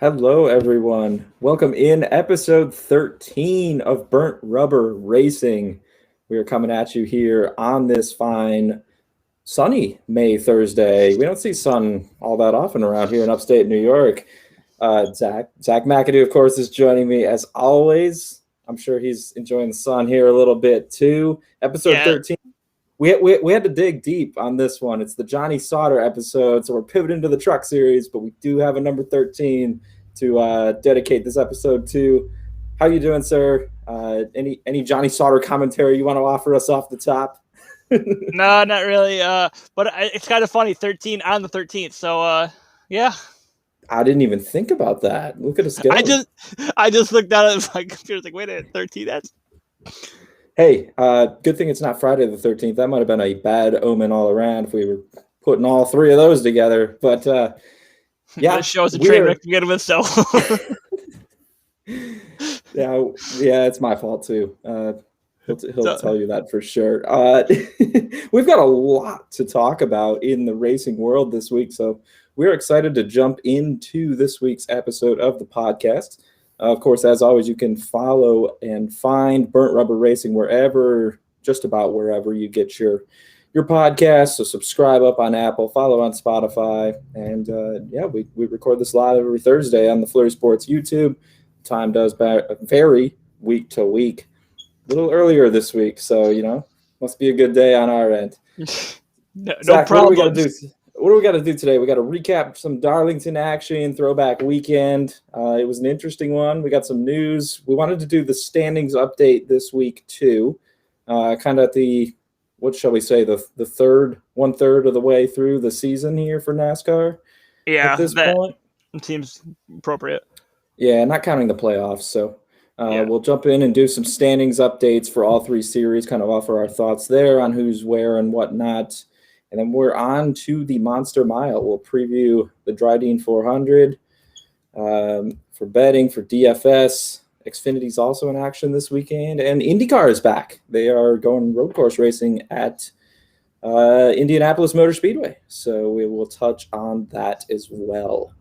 Hello, everyone. Welcome in episode 13 of Burnt Rubber Racing. We are coming at you here on this fine, sunny May Thursday. We don't see sun all that often around here in upstate New York. Zach McAdoo, of course, is joining me as always. I'm sure he's enjoying the sun here a little bit too. Episode Yeah, 13. We had to dig deep on this one. It's the Johnny Sauter episode, so we're pivoting to the truck series, but we do have a number 13 to dedicate this episode to. How you doing, sir? Any Johnny Sauter commentary you want to offer us off the top? no, not really. But it's kind of funny. 13 on the 13th. So, yeah. I didn't even think about that. Look at us I go. just, I just looked down at my computer. Like, wait a minute, 13. That's Hey, good thing it's not Friday the 13th. That might have been a bad omen all around if we were putting all three of those together. But yeah, this show is a train wreck to begin with. So, yeah, it's my fault too. He'll tell you that for sure. We've got a lot to talk about in the racing world this week, so we're excited to jump into this week's episode of the podcast. Of course, as always, you can follow and find Burnt Rubber Racing just about wherever you get your podcast. So subscribe up on Apple, follow on Spotify, and we record this live every Thursday on the Flurry Sports YouTube. Time does vary week to week. A little earlier this week, so must be a good day on our end. no Zach, problem. What do we got to do today? We got to recap some Darlington action, throwback weekend. It was an interesting one. We got some news. We wanted to do the standings update this week too. Kind of at the, what shall we say, the one-third of the way through the season here for NASCAR. Yeah, at this point seems appropriate. Yeah, not counting the playoffs. So Yeah. we'll jump in and do some standings updates for all three series, kind of offer our thoughts there on who's where and whatnot. And then we're on to the Monster Mile. We'll preview the Dryden 400 for betting, for DFS. Xfinity's also in action this weekend. And IndyCar is back. They are going road course racing at Indianapolis Motor Speedway. So we will touch on that as well.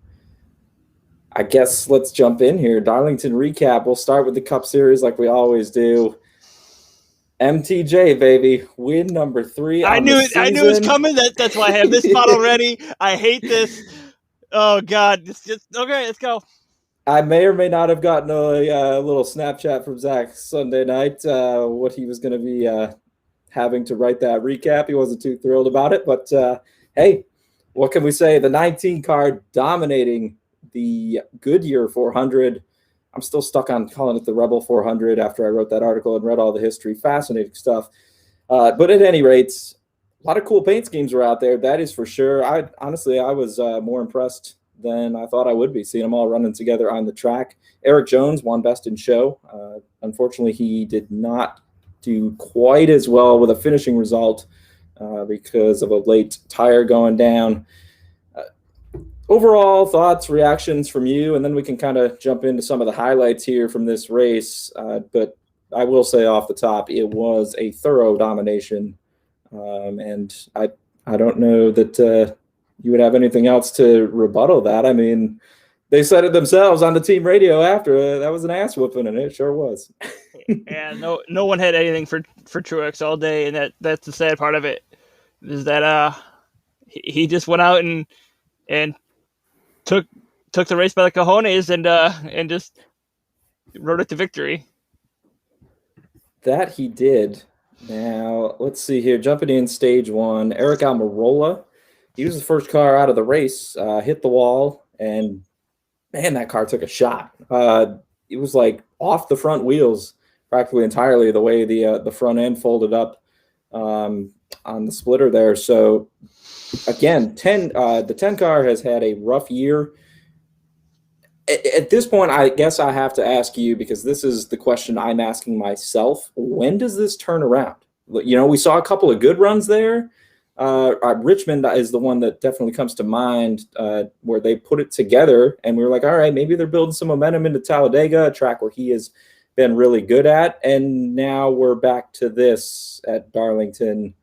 I guess let's jump in here. Darlington recap. We'll start with the Cup Series like we always do. MTJ, baby, win number 3. I knew it was coming. That's why I have this bottle ready. I hate this. Oh God, it's just okay. Let's go. I may or may not have gotten a little Snapchat from Zach Sunday night. What he was going to be having to write that recap. He wasn't too thrilled about it, but hey, what can we say? The 19 car dominating the Goodyear 400. I'm still stuck on calling it the Rebel 400 after I wrote that article and read all the history. Fascinating stuff. But at any rate, a lot of cool paint schemes were out there. That is for sure. I was more impressed than I thought I would be, seeing them all running together on the track. Eric Jones won Best in Show. Unfortunately, he did not do quite as well with a finishing result because of a late tire going down. Overall thoughts, reactions from you, and then we can kind of jump into some of the highlights here from this race. But I will say off the top, it was a thorough domination, and I don't know that you would have anything else to rebuttal that. I mean, they said it themselves on the team radio after. That was an ass whooping, and it sure was. And no one had anything for Truex all day, and that's the sad part of it, is that he just went out and took the race by the cojones and just rode it to victory. That he did. Now, let's see here. Jumping in stage 1, Eric Almirola. He was the first car out of the race, hit the wall, and man, that car took a shot. It was like off the front wheels practically entirely, the way the front end folded up on the splitter there. So again, the 10 car has had a rough year. At this point, I guess I have to ask you, because this is the question I'm asking myself. When does this turn around? We saw a couple of good runs there. Richmond is the one that definitely comes to mind, where they put it together and we were like, all right, maybe they're building some momentum into Talladega, a track where he has been really good at. And now we're back to this at Darlington.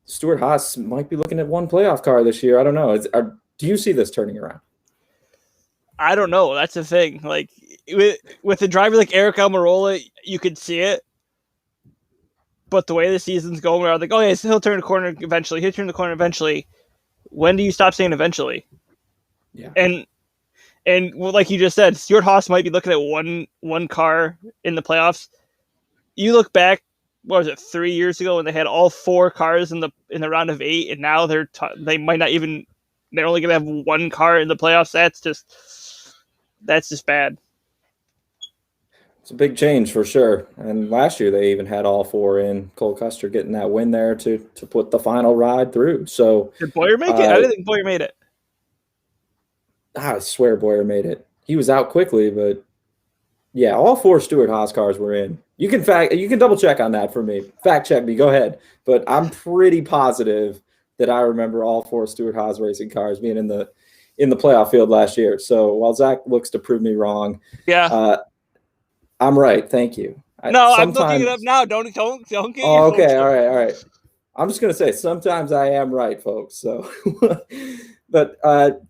Stuart Haas might be looking at one playoff car this year. I don't know. Do you see this turning around? I don't know. That's the thing. Like with a driver like Eric Almirola, you could see it. But the way the season's going, we're like, oh yeah, he'll turn the corner eventually. He'll turn the corner eventually. When do you stop saying eventually? Yeah. And like you just said, Stuart Haas might be looking at one car in the playoffs. You look back, what was it, 3 years ago when they had all four cars in the round of 8, and now they might not even, they're only gonna have one car in the playoffs. That's just bad. It's a big change for sure. And last year they even had all four in. Cole Custer getting that win there to put the final ride through. So Did Boyer make it? I didn't think Boyer made it. I swear Boyer made it. He was out quickly, but yeah, all four Stewart Haas cars were in. You can double check on that for me. Fact check me, go ahead. But I'm pretty positive that I remember all four Stewart Haas racing cars being in the playoff field last year. So while Zach looks to prove me wrong, Yeah. I'm right. Thank you. No, I'm looking it up now. Don't get Oh, your okay. hopes up. All right. I'm just gonna say sometimes I am right, folks. So, but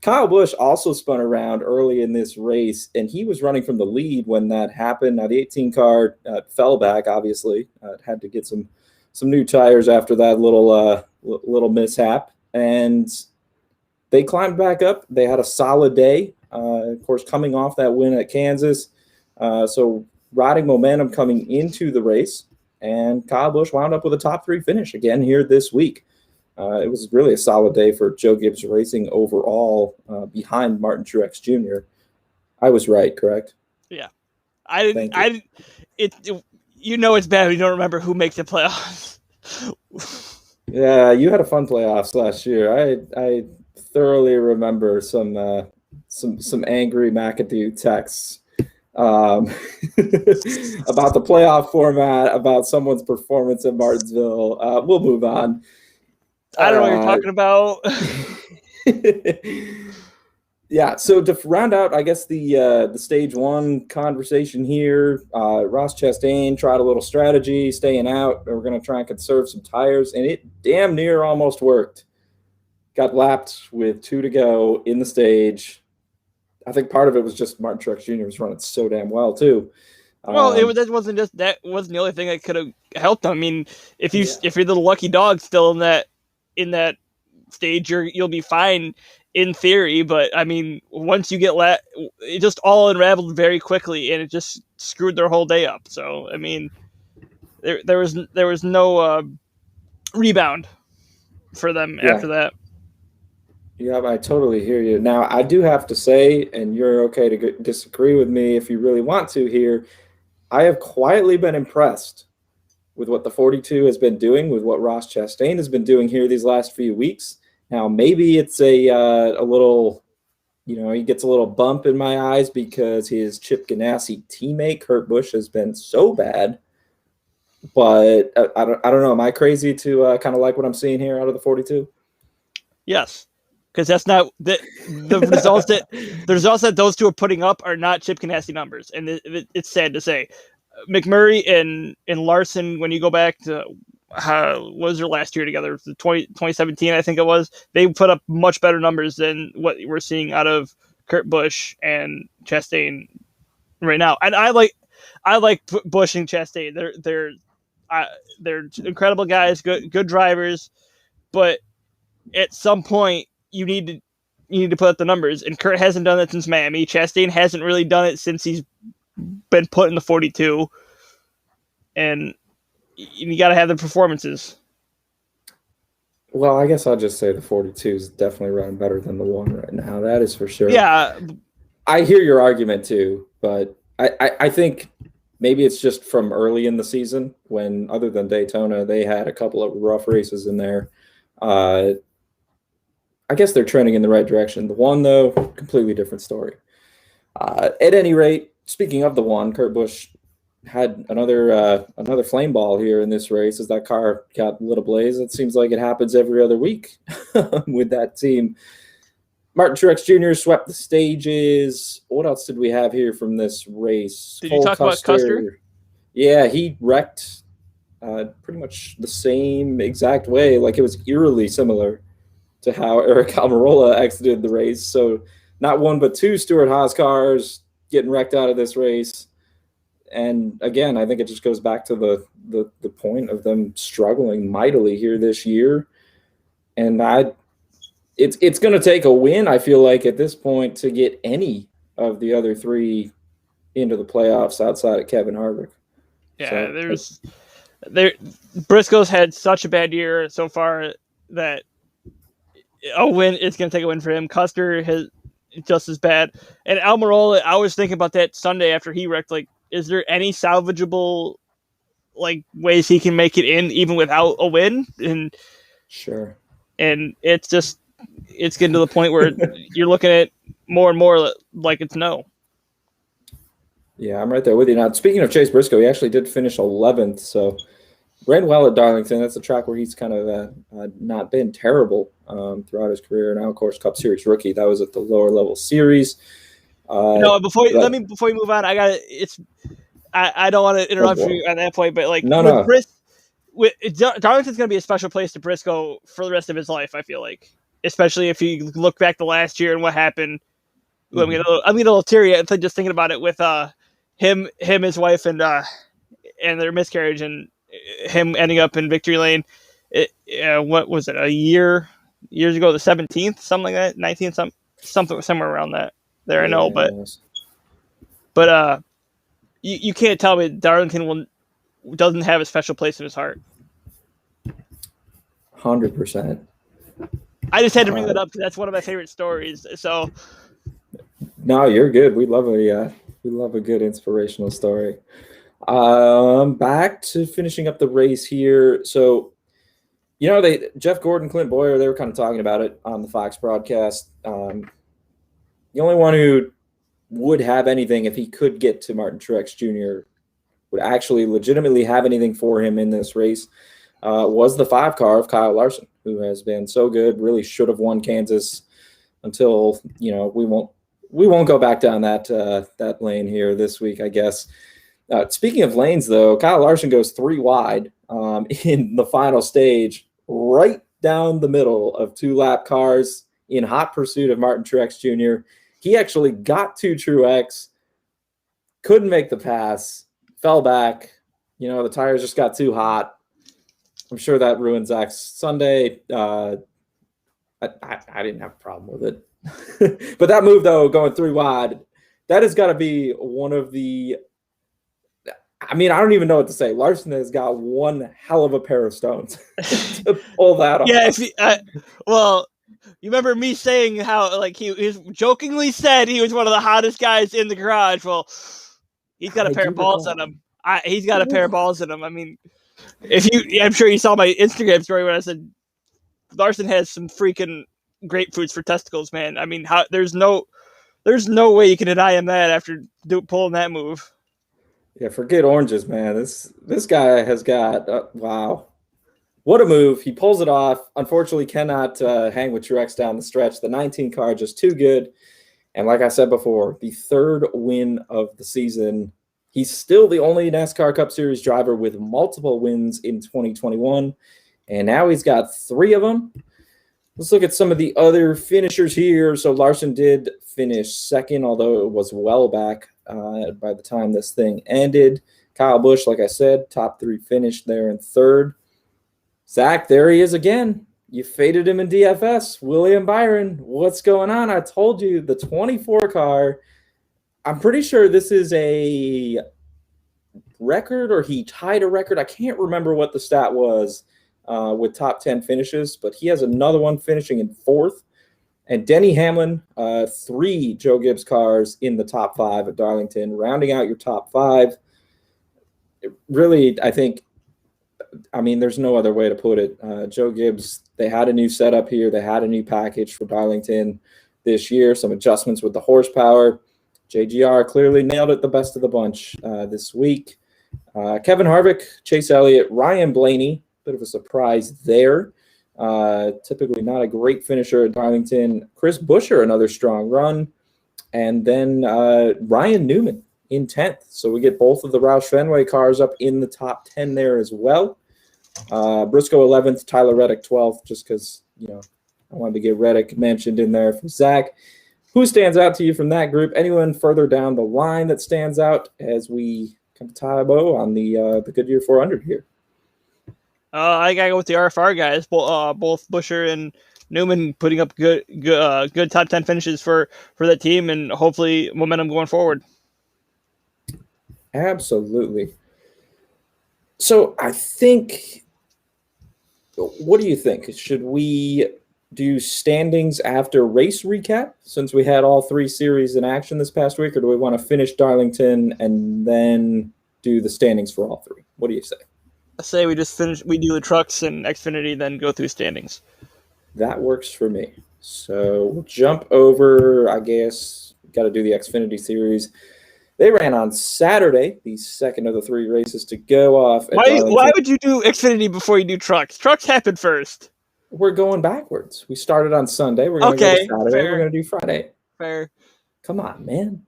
Kyle Busch also spun around early in this race, and he was running from the lead when that happened. Now the 18 car fell back. Obviously, had to get some new tires after that little mishap, and they climbed back up. They had a solid day. Of course, coming off that win at Kansas, so riding momentum coming into the race. And Kyle Busch wound up with a top 3 finish again here this week. It was really a solid day for Joe Gibbs Racing overall, behind Martin Truex Jr. I was right, correct? Yeah, I didn't. You know it's bad when you don't remember who makes the playoffs. Yeah, you had a fun playoffs last year. I thoroughly remember some angry McAdoo texts. About the playoff format, about someone's performance at Martinsville. We'll move on. I don't know what you're talking about. Yeah, so to round out, I guess the stage 1 conversation here, Ross Chastain tried a little strategy, staying out. We're going to try and conserve some tires, and it damn near almost worked. Got lapped with 2 to go in the stage. I think part of it was just Martin Truex Jr. was running so damn well too. Well, that wasn't the only thing that could have helped him. I mean, if you're the lucky dog still in that stage, you'll be fine in theory. But I mean, once you get it just all unraveled very quickly, and it just screwed their whole day up. So I mean, there was no rebound for them after that. Yeah, I totally hear you. Now, I do have to say, and you're okay to disagree with me if you really want to here, I have quietly been impressed with what the 42 has been doing, with what Ross Chastain has been doing here these last few weeks. Now, maybe it's a little, he gets a little bump in my eyes because his Chip Ganassi teammate, Kurt Busch, has been so bad. But I don't know. Am I crazy to kind of like what I'm seeing here out of the 42? Yes. Because that's not the results that those two are putting up are not Chip Ganassi numbers, and it's sad to say. McMurray and Larson, when you go back to what was their last year together, 2017, I think it was, they put up much better numbers than what we're seeing out of Kurt Busch and Chastain right now. And I like Busch and Chastain. They're incredible guys, good drivers, but at some point you need to put up the numbers, and Kurt hasn't done that since Miami. Chastain hasn't really done it since he's been put in the 42, and you got to have the performances. Well, I guess I'll just say the 42 is definitely running better than the 1 right now. That is for sure. Yeah, I hear your argument too, but I think maybe it's just from early in the season when, other than Daytona, they had a couple of rough races in there. I guess they're trending in the right direction. The 1, though, completely different story. At any rate, speaking of the 1, Kurt Busch had another flame ball here in this race as that car got lit ablaze. It seems like it happens every other week with that team. Martin Truex Jr. swept the stages. What else did we have here from this race? Did you talk about Custer? Yeah, he wrecked pretty much the same exact way. Like, it was eerily similar to how Eric Almirola exited the race. So not one but two Stewart-Haas cars getting wrecked out of this race. And again, I think it just goes back to the point of them struggling mightily here this year. And it's going to take a win, I feel like, at this point to get any of the other three into the playoffs outside of Kevin Harvick. Yeah, Briscoe's had such a bad year so far that a win is going to take a win for him. Custer has just as bad, and Almirola. I was thinking about that Sunday after he wrecked. Like, is there any salvageable like ways he can make it in even without a win? And sure, and it's getting to the point where you're looking at more and more like it's no. Yeah, I'm right there with you. Now, speaking of Chase Briscoe, he actually did finish 11th, so ran well at Darlington. That's a track where he's kind of not been terrible throughout his career. Now, of course, Cup Series rookie. That was at the lower level series. Before you move on, I don't want to interrupt you at that point, but like Darlington's going to be a special place to Briscoe for the rest of his life. I feel like, especially if you look back to last year and what happened. Mm-hmm. I'm getting a little teary just thinking about it with him, his wife, and their miscarriage, and him ending up in victory lane. What was it? Years ago, the 17th, something like that, 19th, something somewhere around that. There, I know, but you can't tell me Darlington doesn't have a special place in his heart. 100%. I just had to bring that up because that's one of my favorite stories. So. No, you're good. We love a good inspirational story. Back to finishing up the race here. So, Jeff Gordon, Clint Boyer, they were kind of talking about it on the Fox broadcast. The only one who would have anything if he could get to Martin Truex Jr. would actually legitimately have anything for him in this race was the 5 car of Kyle Larson, who has been so good, really should have won Kansas until, we won't go back down that lane here this week, I guess. Speaking of lanes, though, Kyle Larson goes 3 wide in the final stage, right down the middle of 2 lap cars in hot pursuit of Martin Truex Jr. He actually got to Truex, couldn't make the pass, fell back. The tires just got too hot. I'm sure that ruined Zach's Sunday. I didn't have a problem with it. But that move, though, going 3 wide, that has got to be one of the – I don't even know what to say. Larson has got one hell of a pair of stones to pull that off. Yeah, you remember me saying how he jokingly said he was one of the hottest guys in the garage. Well, he's got a pair of balls on him. He's got a pair of balls in him. I'm sure you saw my Instagram story when I said Larson has some freaking grapefruits for testicles, man. There's no way you can deny him that after pulling that move. Yeah, forget oranges, man. This guy has got wow, what a move! He pulls it off. Unfortunately, cannot hang with Truex down the stretch. The 19 car just too good, and like I said before, the 3rd win of the season. He's still the only NASCAR Cup Series driver with multiple wins in 2021, and now he's got 3 of them. Let's look at some of the other finishers here. So Larson did finish 2nd, although it was well back by the time this thing ended. Kyle Busch, like I said, top 3 finished there in 3rd. Zach, there he is again. You faded him in DFS. William Byron, what's going on? I told you, the 24 car. I'm pretty sure this is a record, or he tied a record. I can't remember what the stat was with top 10 finishes, but he has another one finishing in 4th. And Denny Hamlin, 3 Joe Gibbs cars in the top 5 at Darlington, rounding out your top 5. Really, I think, there's no other way to put it. Joe Gibbs, they had a new setup here. They had a new package for Darlington this year, some adjustments with the horsepower. JGR clearly nailed it the best of the bunch this week. Kevin Harvick, Chase Elliott, Ryan Blaney, bit of a surprise there. Typically not a great finisher at Darlington. Chris Buescher, another strong run. And then Ryan Newman in 10th. So we get both of the Roush Fenway cars up in the top 10 there as well. Briscoe 11th, Tyler Reddick 12th, just because, I wanted to get Reddick mentioned in there for Zach. who stands out to you from that group? Anyone further down the line that stands out as we come to tie a bow on the Goodyear 400 here? I gotta go with the RFR guys, both Busher and Newman putting up good top 10 finishes for that team, and hopefully momentum going forward. Absolutely. So I think, what do you think? Should we do standings after race recap since we had all three series in action this past week, or do we want to finish Darlington and then do the standings for all three? What do you say? I say we do the trucks and Xfinity, then go through standings. That works for me. So we'll jump over, I guess, got to do the Xfinity series. They ran on Saturday, the second of the three races to go off. Why would you do Xfinity before you do trucks? Trucks happen first. We're going backwards. We started on Sunday. We're going to go to Saturday. Fair. We're going to do Friday. Fair. Come on, man.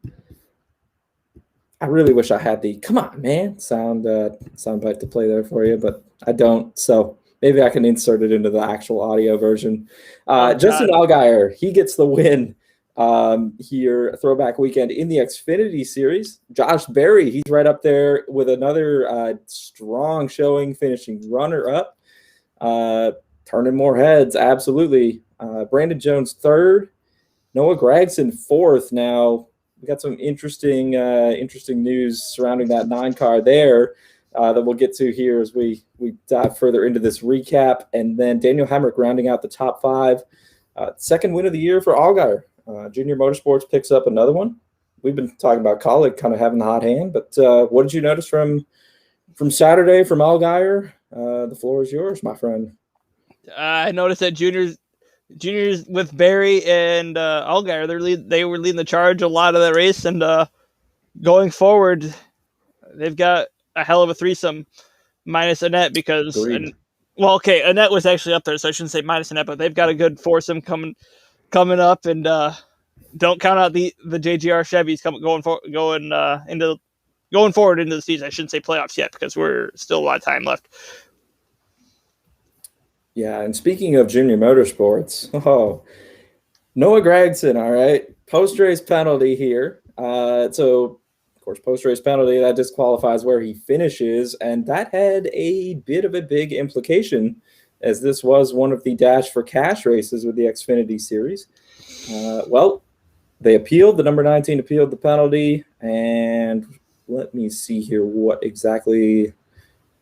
I really wish I had the "come on, man" sound bite to play there for you, but I don't. So maybe I can insert it into the actual audio version. Justin Allgaier, he gets the win here, throwback weekend in the Xfinity series. Josh Berry, he's right up there with another strong showing, finishing runner-up. Turning more heads, absolutely. Brandon Jones third. Noah Gragson fourth. Now, we got some interesting news surrounding that 9 car there that we'll get to here as we dive further into this recap. And then Daniel Hemrick rounding out the top 5. Second win of the year for Allgaier. Junior Motorsports picks up another one. We've been talking about Colleague kind of having the hot hand, but what did you notice from Saturday from Allgaier? The floor is yours, my friend. I noticed that juniors with Barry and Allgaier, they were leading the charge a lot of the race, and going forward, they've got a hell of a threesome, minus Annette because, Annette was actually up there, so I shouldn't say minus Annette, but they've got a good foursome coming up, and don't count out the JGR Chevys going forward into the season. I shouldn't say playoffs yet because we're still a lot of time left. Yeah, and speaking of Junior Motorsports, Noah Gragson, all right, post-race penalty here. So, of course, post-race penalty, that disqualifies where he finishes, and that had a bit of a big implication as this was one of the Dash for Cash races with the Xfinity Series. Well, they appealed. The number 19 appealed the penalty, and let me see here what exactly.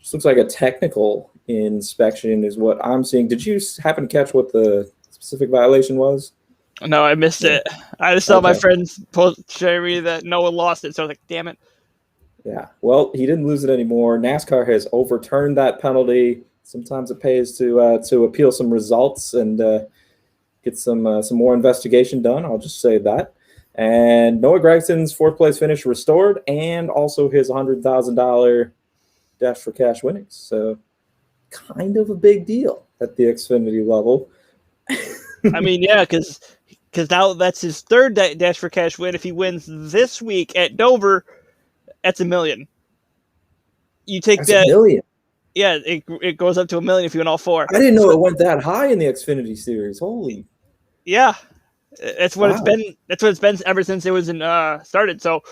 Just looks like a technical inspection is what I'm seeing. Did you happen to catch what the specific violation was? No, I missed it. I just saw my friends share me that Noah lost it, so I was like, damn it. Yeah, well, he didn't lose it anymore. NASCAR has overturned that penalty. Sometimes it pays to appeal some results and get some more investigation done. I'll just say that. And Noah Gragson's fourth place finish restored, and also his $100,000 Dash for Cash winnings. So kind of a big deal at the Xfinity level. I mean, yeah, because now that's his third Dash for Cash win. If he wins this week at Dover, that's $1 million. You take that's $1 million. Yeah, it goes up to $1 million if you win all 4. I didn't know it went that high in the Xfinity series. Holy. Yeah, that's what it's been. That's what it's been ever since it was started. So,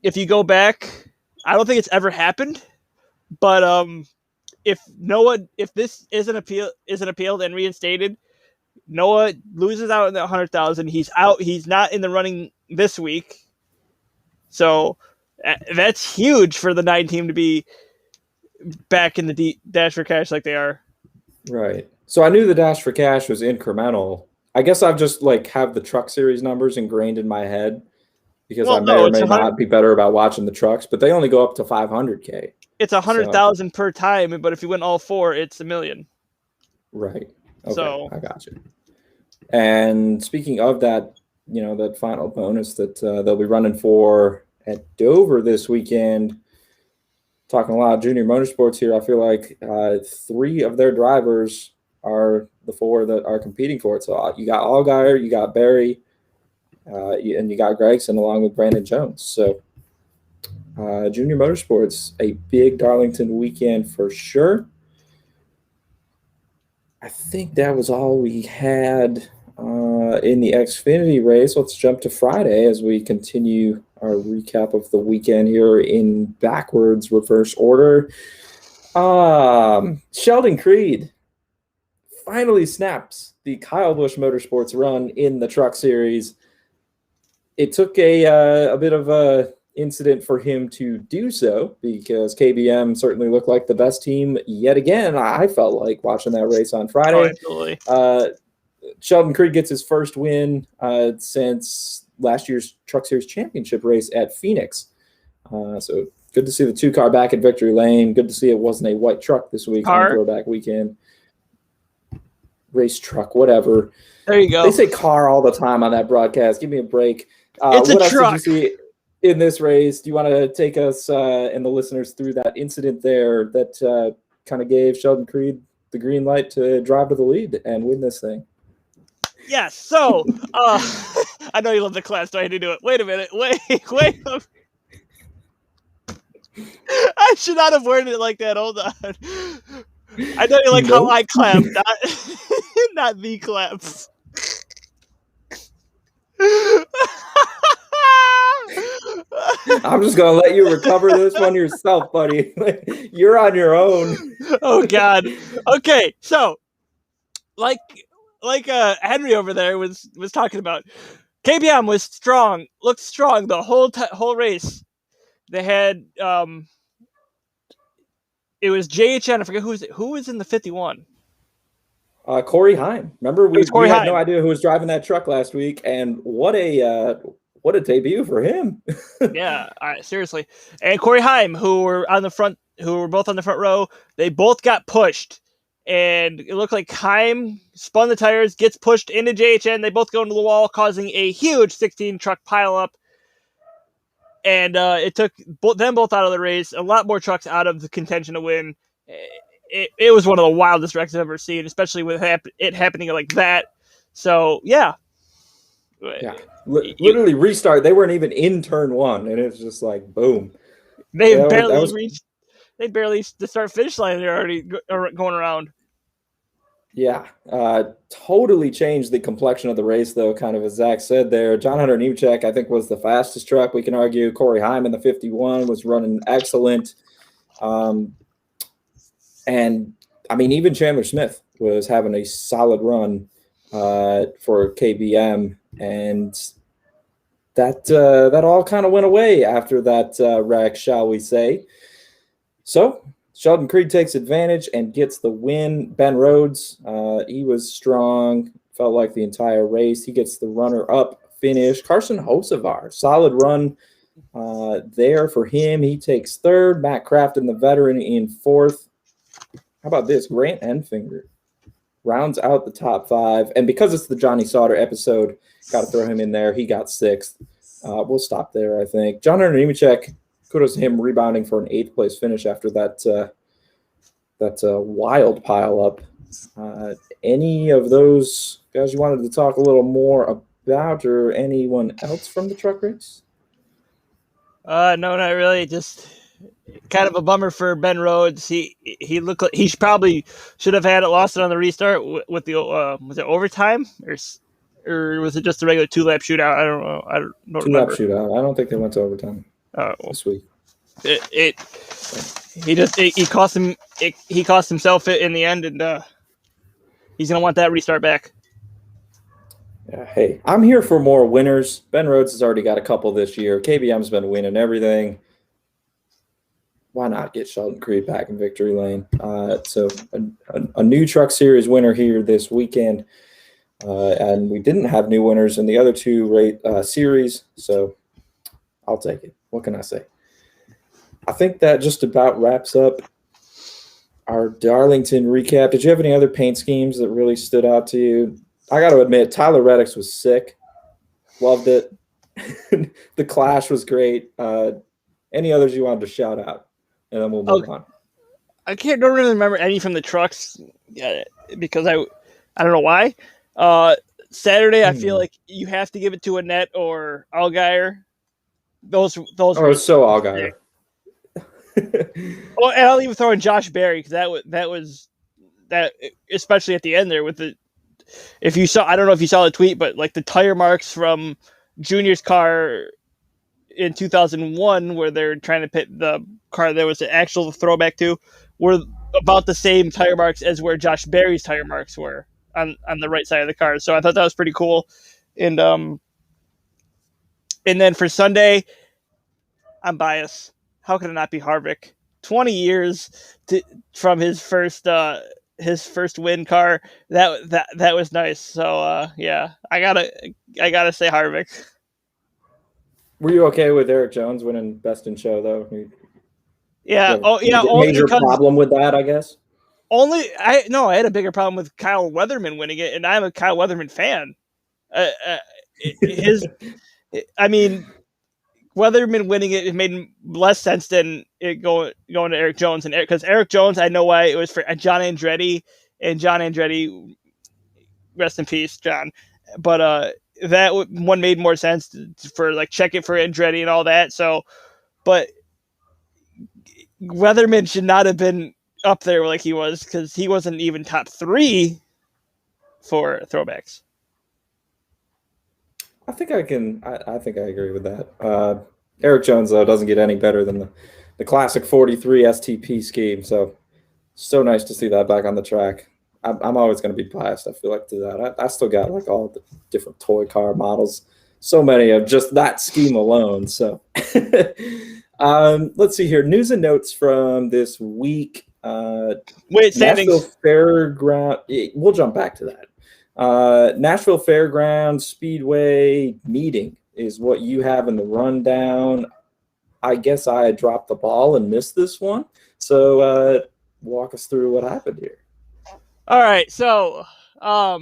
if you go back, I don't think it's ever happened. But if this isn't appealed and reinstated, Noah loses out on the 100,000. He's out. He's not in the running this week. So that's huge for the 9 team to be back in the Dash for Cash like they are. Right. So I knew the Dash for Cash was incremental. I guess I've just have the truck series numbers ingrained in my head because I may or may not be better about watching the trucks, but they only go up to 500K. It's 100,000 per time, but if you win all 4, it's $1 million. Right. Okay. So I got you. And speaking of that, that final bonus that they'll be running for at Dover this weekend, talking a lot of Junior Motorsports here, I feel like 3 of their drivers are the 4 that are competing for it. So you got Allgaier, you got Barry, and you got Gragson along with Brandon Jones. So Junior Motorsports, a big Darlington weekend for sure. I think that was all we had In the Xfinity race, let's jump to Friday as we continue our recap of the weekend here in backwards reverse order. Sheldon Creed finally snaps the Kyle Busch Motorsports run in the Truck Series. It took a bit of a incident for him to do so because KBM certainly looked like the best team yet again. I felt like watching that race on Friday. Oh, absolutely. Sheldon Creed gets his first win since last year's Truck Series Championship race at Phoenix. So good to see the 2-car back in victory lane. Good to see it wasn't a white truck this week on throwback weekend. Race truck, whatever. There you go. They say car all the time on that broadcast. Give me a break. It's a what truck. else did you see in this race? Do you want to take us and the listeners through that incident there that kind of gave Sheldon Creed the green light to drive to the lead and win this thing? Yes. So, I know you love the class, so I had to do it. Wait a minute. Wait. I should not have worded it like that. Hold on. I know you like how I clap, not the claps. I'm just gonna let you recover this one yourself, buddy. You're on your own. Oh God. Okay, so like Henry over there was talking about, KBM was strong, looked strong the whole race. They had it was JHN. I forget who was in the 51. Corey Heim. Remember, we had no idea who was driving that truck last week, and what a debut for him. Yeah, seriously. And Corey Heim, who were both on the front row, they both got pushed, and it looked like Heim spun the tires, gets pushed into JHN. They both go into the wall, causing a huge 16 truck pileup. And it took them both out of the race, a lot more trucks out of the contention to win. It was one of the wildest wrecks I've ever seen, especially with it happening like that. So, yeah. Yeah. Literally restart. They weren't even in turn one, and it's just like, boom. They barely reached the start-finish line. They're already going around. Yeah, totally changed the complexion of the race, though, kind of as Zach said there. John Hunter Nemechek, I think, was the fastest truck, we can argue. Corey Heim in the 51 was running excellent. And, I mean, even Chandler Smith was having a solid run for KBM. And that all kind of went away after that wreck, shall we say. So Sheldon Creed takes advantage and gets the win. Ben Rhodes, he was strong, felt like the entire race. He gets the runner-up finish. Carson Hocevar, solid run there for him. He takes third. Matt Crafton, the veteran, in fourth. How about this? Grant Enfinger rounds out the top five. And because it's the Johnny Sauter episode, got to throw him in there. He got sixth. We'll stop there, I think. John Hunter Nemechek, kudos to him rebounding for an eighth-place finish after that wild pile-up. Any of those guys you wanted to talk a little more about, or anyone else from the truck race? No, not really. Just kind of a bummer for Ben Rhodes. He looked like he probably should have lost it on the restart with the was it overtime or was it just a regular 2-lap shootout? I don't know. I don't remember. 2-lap shootout. I don't think they went to overtime this week. He cost himself it in the end, and he's gonna want that restart back. Yeah, hey, I'm here for more winners. Ben Rhodes has already got a couple this year. KBM's been winning everything. Why not get Sheldon Creed back in victory lane? So a new Truck Series winner here this weekend, and we didn't have new winners in the other two series, so I'll take it. What can I say? I think that just about wraps up our Darlington recap. Did you have any other paint schemes that really stood out to you? I got to admit, Tyler Reddick's was sick. Loved it. The Clash was great. Any others you wanted to shout out? And then we'll move on. I don't really remember any from the trucks because I don't know why. Saturday, I feel like you have to give it to Annette or Allgaier. Those. Oh, it's so Allgaier. Well, and I'll even throw in Josh Berry because that was especially at the end there with if you saw, I don't know if you saw the tweet, but like the tire marks from Junior's car in 2001, where they're trying to pit the car that was an actual throwback to, were about the same tire marks as where Josh Berry's tire marks were on the right side of the car. So I thought that was pretty cool. And then for Sunday, I'm biased. How could it not be Harvick? 20 years from his first win car. That was nice. So yeah, I gotta say Harvick. Were you okay with Eric Jones winning Best in Show though? Yeah. Oh yeah. Major problem with that, I guess. I had a bigger problem with Kyle Weatherman winning it, and I'm a Kyle Weatherman fan. I mean, Weatherman winning it made less sense than it going to Eric Jones, and because Eric Jones, I know why it was for John Andretti, and John Andretti, rest in peace, John. But that one made more sense for like check it for Andretti and all that. So, but Weatherman should not have been up there like he was, because he wasn't even top 3 for throwbacks. I think I can. I think I agree with that. Eric Jones though doesn't get any better than the classic 43 STP scheme. So nice to see that back on the track. I'm always going to be biased, I feel like, to that. I still got like all the different toy car models, so many of just that scheme alone. So let's see here. News and notes from this week. Wait, standings. Nashville Fairground. We'll jump back to that. Nashville Fairground Speedway meeting is what you have in the rundown. I guess I dropped the ball and missed this one. So walk us through what happened here. All right, so I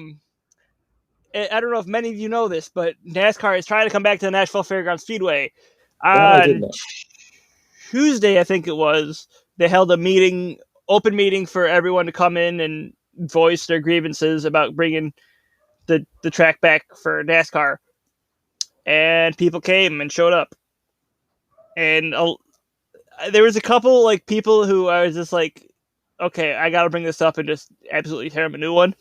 don't know if many of you know this, but NASCAR is trying to come back to the Nashville Fairgrounds Speedway. On Tuesday, I think it was, they held a meeting, open meeting for everyone to come in and voice their grievances about bringing the track back for NASCAR. And people came and showed up. And there was a couple like people who I was just like, okay, I got to bring this up and just absolutely tear them a new one.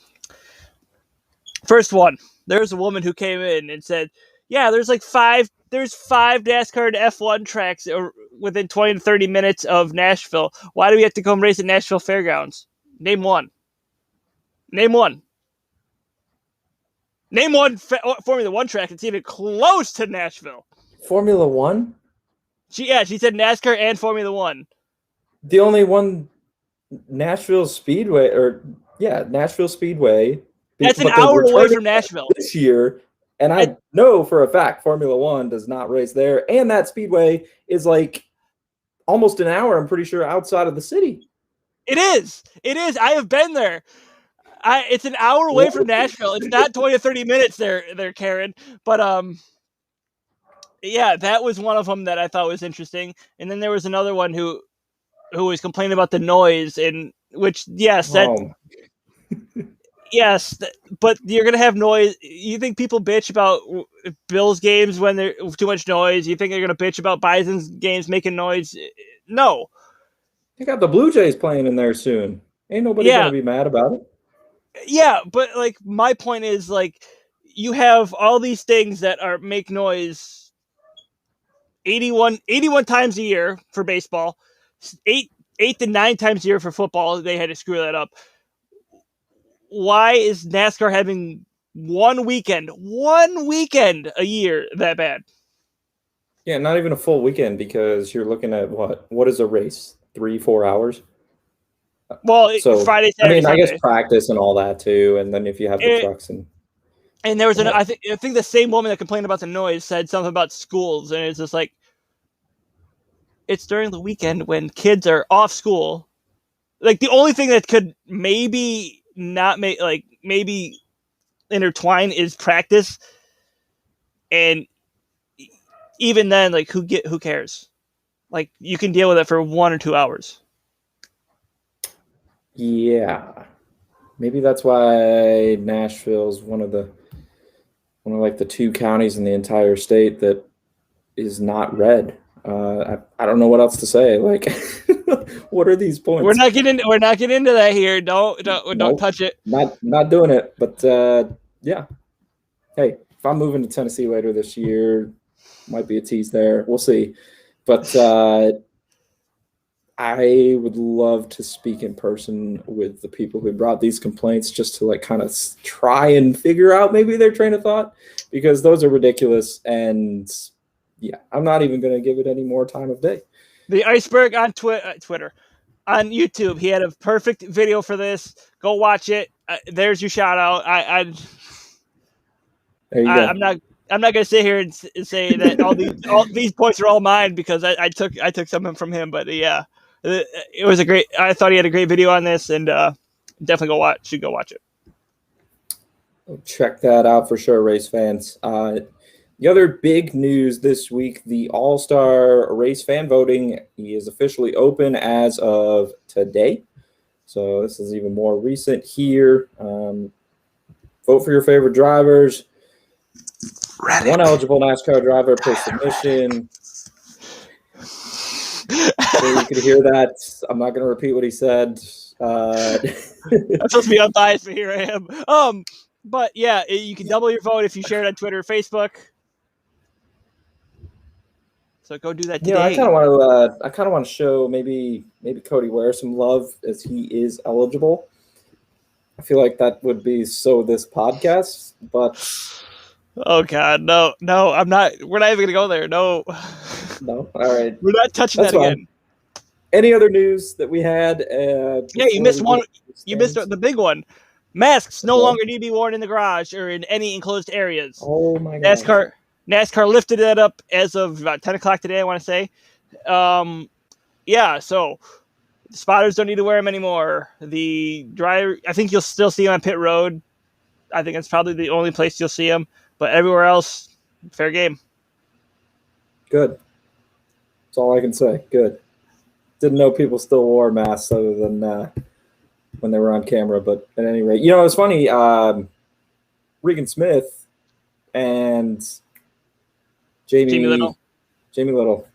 First one, there's a woman who came in and said, yeah, there's 5 NASCAR and F1 tracks within 20 to 30 minutes of Nashville. Why do we have to come race at Nashville Fairgrounds? Name one. Name one Formula One track that's even close to Nashville. Formula One? She said NASCAR and Formula One. The only one, Nashville Speedway, Nashville Speedway. That's an hour away from Nashville this year, and I know for a fact Formula One does not race there, and that speedway is like almost an hour, I'm pretty sure, outside of the city. It is. I have been there. It's an hour away from Nashville. It's not 20 to 30 minutes there, Karen. But yeah, that was one of them that I thought was interesting. And then there was another one who was complaining about the noise, and which yes, yes, but you're gonna have noise. You think people bitch about Bills games when there's too much noise? You think they're gonna bitch about Bison's games making noise? No. You got the Blue Jays playing in there soon. Ain't nobody gonna be mad about it. Yeah, but like my point is, like, you have all these things that make noise 81 times a year for baseball, 8 to 9 times a year for football. They had to screw that up. Why is NASCAR having one weekend a year that bad? Yeah, not even a full weekend, because you're looking at what is a race? 3-4 hours? Well, so, Friday, Saturday, I guess practice and all that too, and then if you have the trucks and there was I think the same woman that complained about the noise said something about schools, and it's just like, it's during the weekend when kids are off school. Like, the only thing that could maybe intertwine is practice, and even then, like, who cares? Like, you can deal with it for 1 or 2 hours. Yeah, maybe that's why Nashville's one of the 2 counties in the entire state that is not red. I don't know what else to say. Like, What are these points? We're not getting into that here. Don't Nope. touch it. Not doing it. But yeah. Hey, if I'm moving to Tennessee later this year, might be a tease there. We'll see. But I would love to speak in person with the people who brought these complaints just to like kind of try and figure out maybe their train of thought, because those are ridiculous. And yeah, I'm not even going to give it any more time of day. The Iceberg on Twitter, on YouTube, he had a perfect video for this. Go watch it. There's your shout out. There you go. I'm not going to sit here and say that all these points are all mine, because I took some from him. But yeah, it was a great. I thought he had a great video on this, and definitely go watch it. Check that out for sure, race fans. The other big news this week, the All-Star Race fan voting is officially open as of today. So this is even more recent here. Vote for your favorite drivers. Reddit. One eligible NASCAR driver per submission. So you could hear that. I'm not going to repeat what he said. I'm supposed to be unbiased, but here I am. But yeah, you can double your vote if you share it on Twitter or Facebook. So go do that today. Yeah, I kind of want to show maybe Cody Ware some love, as he is eligible. I feel like that would be this podcast, but oh God, no, I'm not. We're not even gonna go there. No. All right. We're not touching that again. Any other news that we had? Yeah, you missed one. You missed the big one. Masks no longer need to be worn in the garage or in any enclosed areas. Oh my God. NASCAR lifted that up as of about 10 o'clock today, I want to say. Yeah, so the spotters don't need to wear them anymore. The driver, I think you'll still see them on pit road. I think it's probably the only place you'll see them. But everywhere else, fair game. Good. That's all I can say. Good. Didn't know people still wore masks other than when they were on camera. But at any rate, it's funny. Regan Smith and Jamie Little,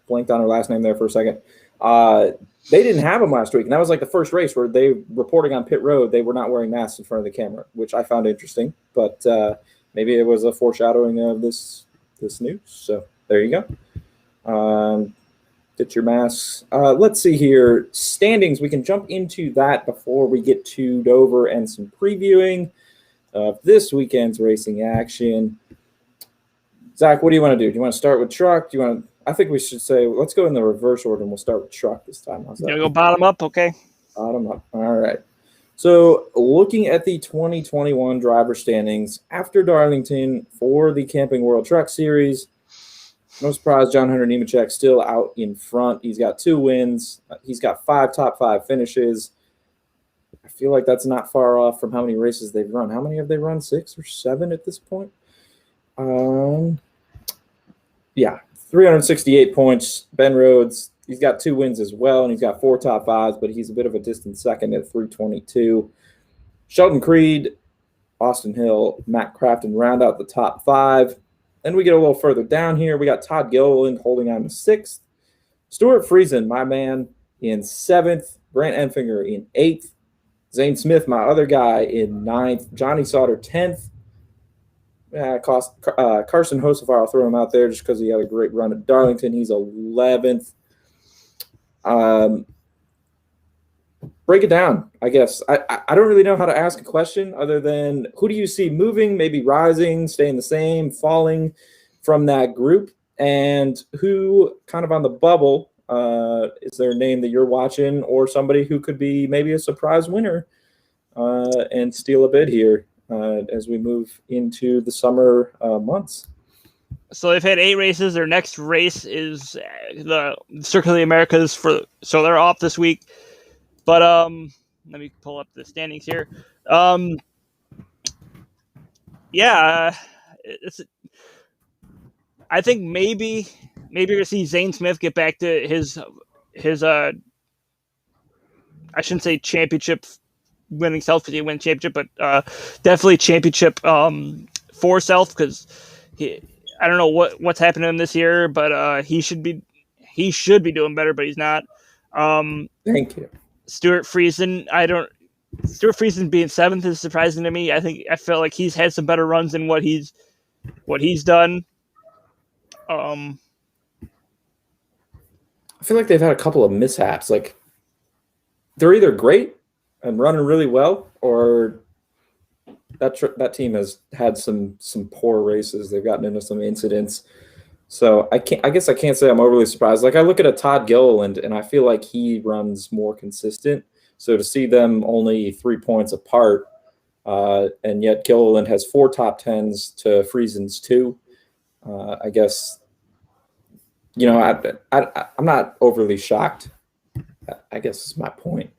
blanked on her last name there for a second. They didn't have them last week, and that was like the first race where they reporting on pit road. They were not wearing masks in front of the camera, which I found interesting. But maybe it was a foreshadowing of this news. So there you go. Get your masks. Let's see here. Standings. We can jump into that before we get to Dover and some previewing of this weekend's racing action. Zach, what do you want to do? Do you want to start with truck? I think we should say, let's go in the reverse order, and we'll start with truck this time. How's that? You go bottom up, okay? Bottom up. All right. So looking at the 2021 driver standings after Darlington for the Camping World Truck Series, no surprise, John Hunter Nemechek still out in front. He's got 2 wins. He's got 5 top 5 finishes. I feel like that's not far off from how many races they've run. How many have they run? 6 or 7 at this point? Yeah, 368 points. Ben Rhodes, he's got 2 wins as well, and he's got 4 top 5s, but he's a bit of a distant second at 322. Sheldon Creed, Austin Hill, Matt Crafton round out the top 5. Then we get a little further down here. We got Todd Gilliland holding on to 6th. Stuart Friesen, my man, in 7th. Brant Enfinger in 8th. Zane Smith, my other guy, in 9th. Johnny Sauter, 10th. Carson Josefar, I'll throw him out there just because he had a great run at Darlington. He's 11th. Break it down, I guess. I don't really know how to ask a question other than who do you see moving, maybe rising, staying the same, falling from that group, and who kind of on the bubble, is there a name that you're watching or somebody who could be maybe a surprise winner and steal a bid here as we move into the summer months? So they've had 8 races. Their next race is the Circuit of the Americas, so they're off this week. But let me pull up the standings here. Yeah, I think maybe you're gonna see Zane Smith get back to his I shouldn't say championship winning self because he won championship, but definitely championship for self, because I don't know what's happened to him this year, but he should be doing better, but he's not. Thank you. Stuart Friesen, Stuart Friesen being 7th is surprising to me. I felt like he's had some better runs than what he's done. I feel like they've had a couple of mishaps. Like they're either great and running really well, or that team has had some poor races. They've gotten into some incidents. So I guess I can't say I'm overly surprised. Like I look at a Todd Gilliland and I feel like he runs more consistent. So to see them only 3 points apart, and yet Gilliland has 4 top tens to Friesen's 2. I guess I'm not overly shocked. I guess is my point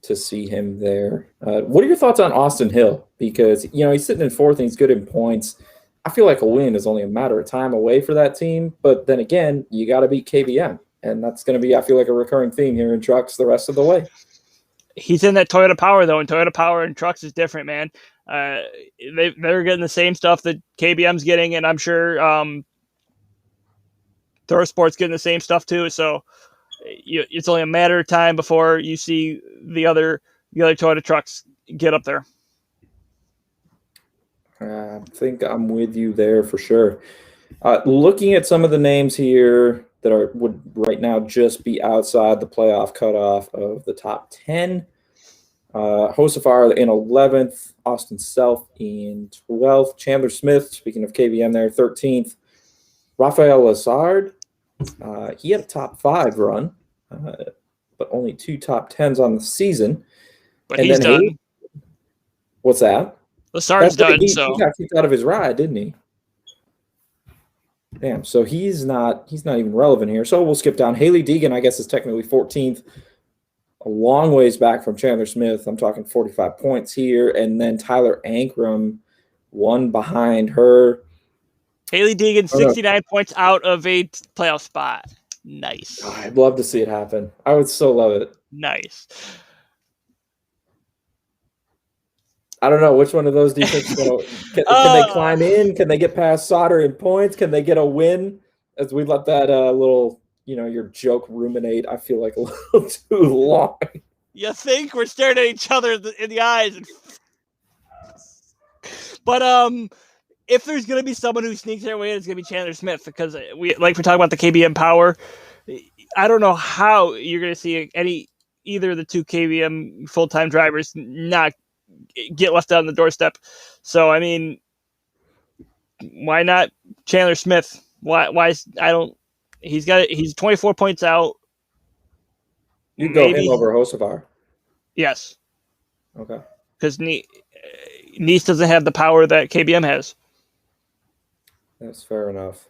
to see him there. What are your thoughts on Austin Hill? Because he's sitting in 4th and he's good in points. I feel like a win is only a matter of time away for that team. But then again, you got to beat KBM. And that's going to be, I feel like, a recurring theme here in trucks the rest of the way. He's in that Toyota Power, though, and Toyota Power and trucks is different, man. They're getting the same stuff that KBM's getting, and I'm sure Thor Sport's getting the same stuff, too. So it's only a matter of time before you see the other Toyota trucks get up there. I think I'm with you there for sure. Looking at some of the names here that would right now just be outside the playoff cutoff of the top 10. Josefar in 11th, Austin Self in 12th, Chandler Smith, speaking of KBM there, 13th. Rafael Lazard, he had a top 5 run, but only 2 top 10s on the season. But and he's done. What's that? Lazard's done. He got kicked out of his ride, didn't he? Damn, so he's not even relevant here. So we'll skip down. Haley Deegan, I guess, is technically 14th. A long ways back from Chandler Smith. I'm talking 45 points here. And then Tyler Ankrum, 1 behind her. Haley Deegan, 69 points out of a playoff spot. Nice. I'd love to see it happen. I would so love it. Nice. I don't know which one of those do you think can they climb in? Can they get past Sauter in points? Can they get a win? As we let that little, your joke ruminate, I feel like a little too long. You think we're staring at each other in the eyes. But if there's going to be someone who sneaks their way in, it's going to be Chandler Smith, because we're talking about the KBM Power. I don't know how you're going to see either of the 2 KBM full-time drivers not get left out on the doorstep. So, I mean, why not Chandler Smith? He's 24 points out. You go him over Josefar. Yes. Okay. Because Nice doesn't have the power that KBM has. That's fair enough.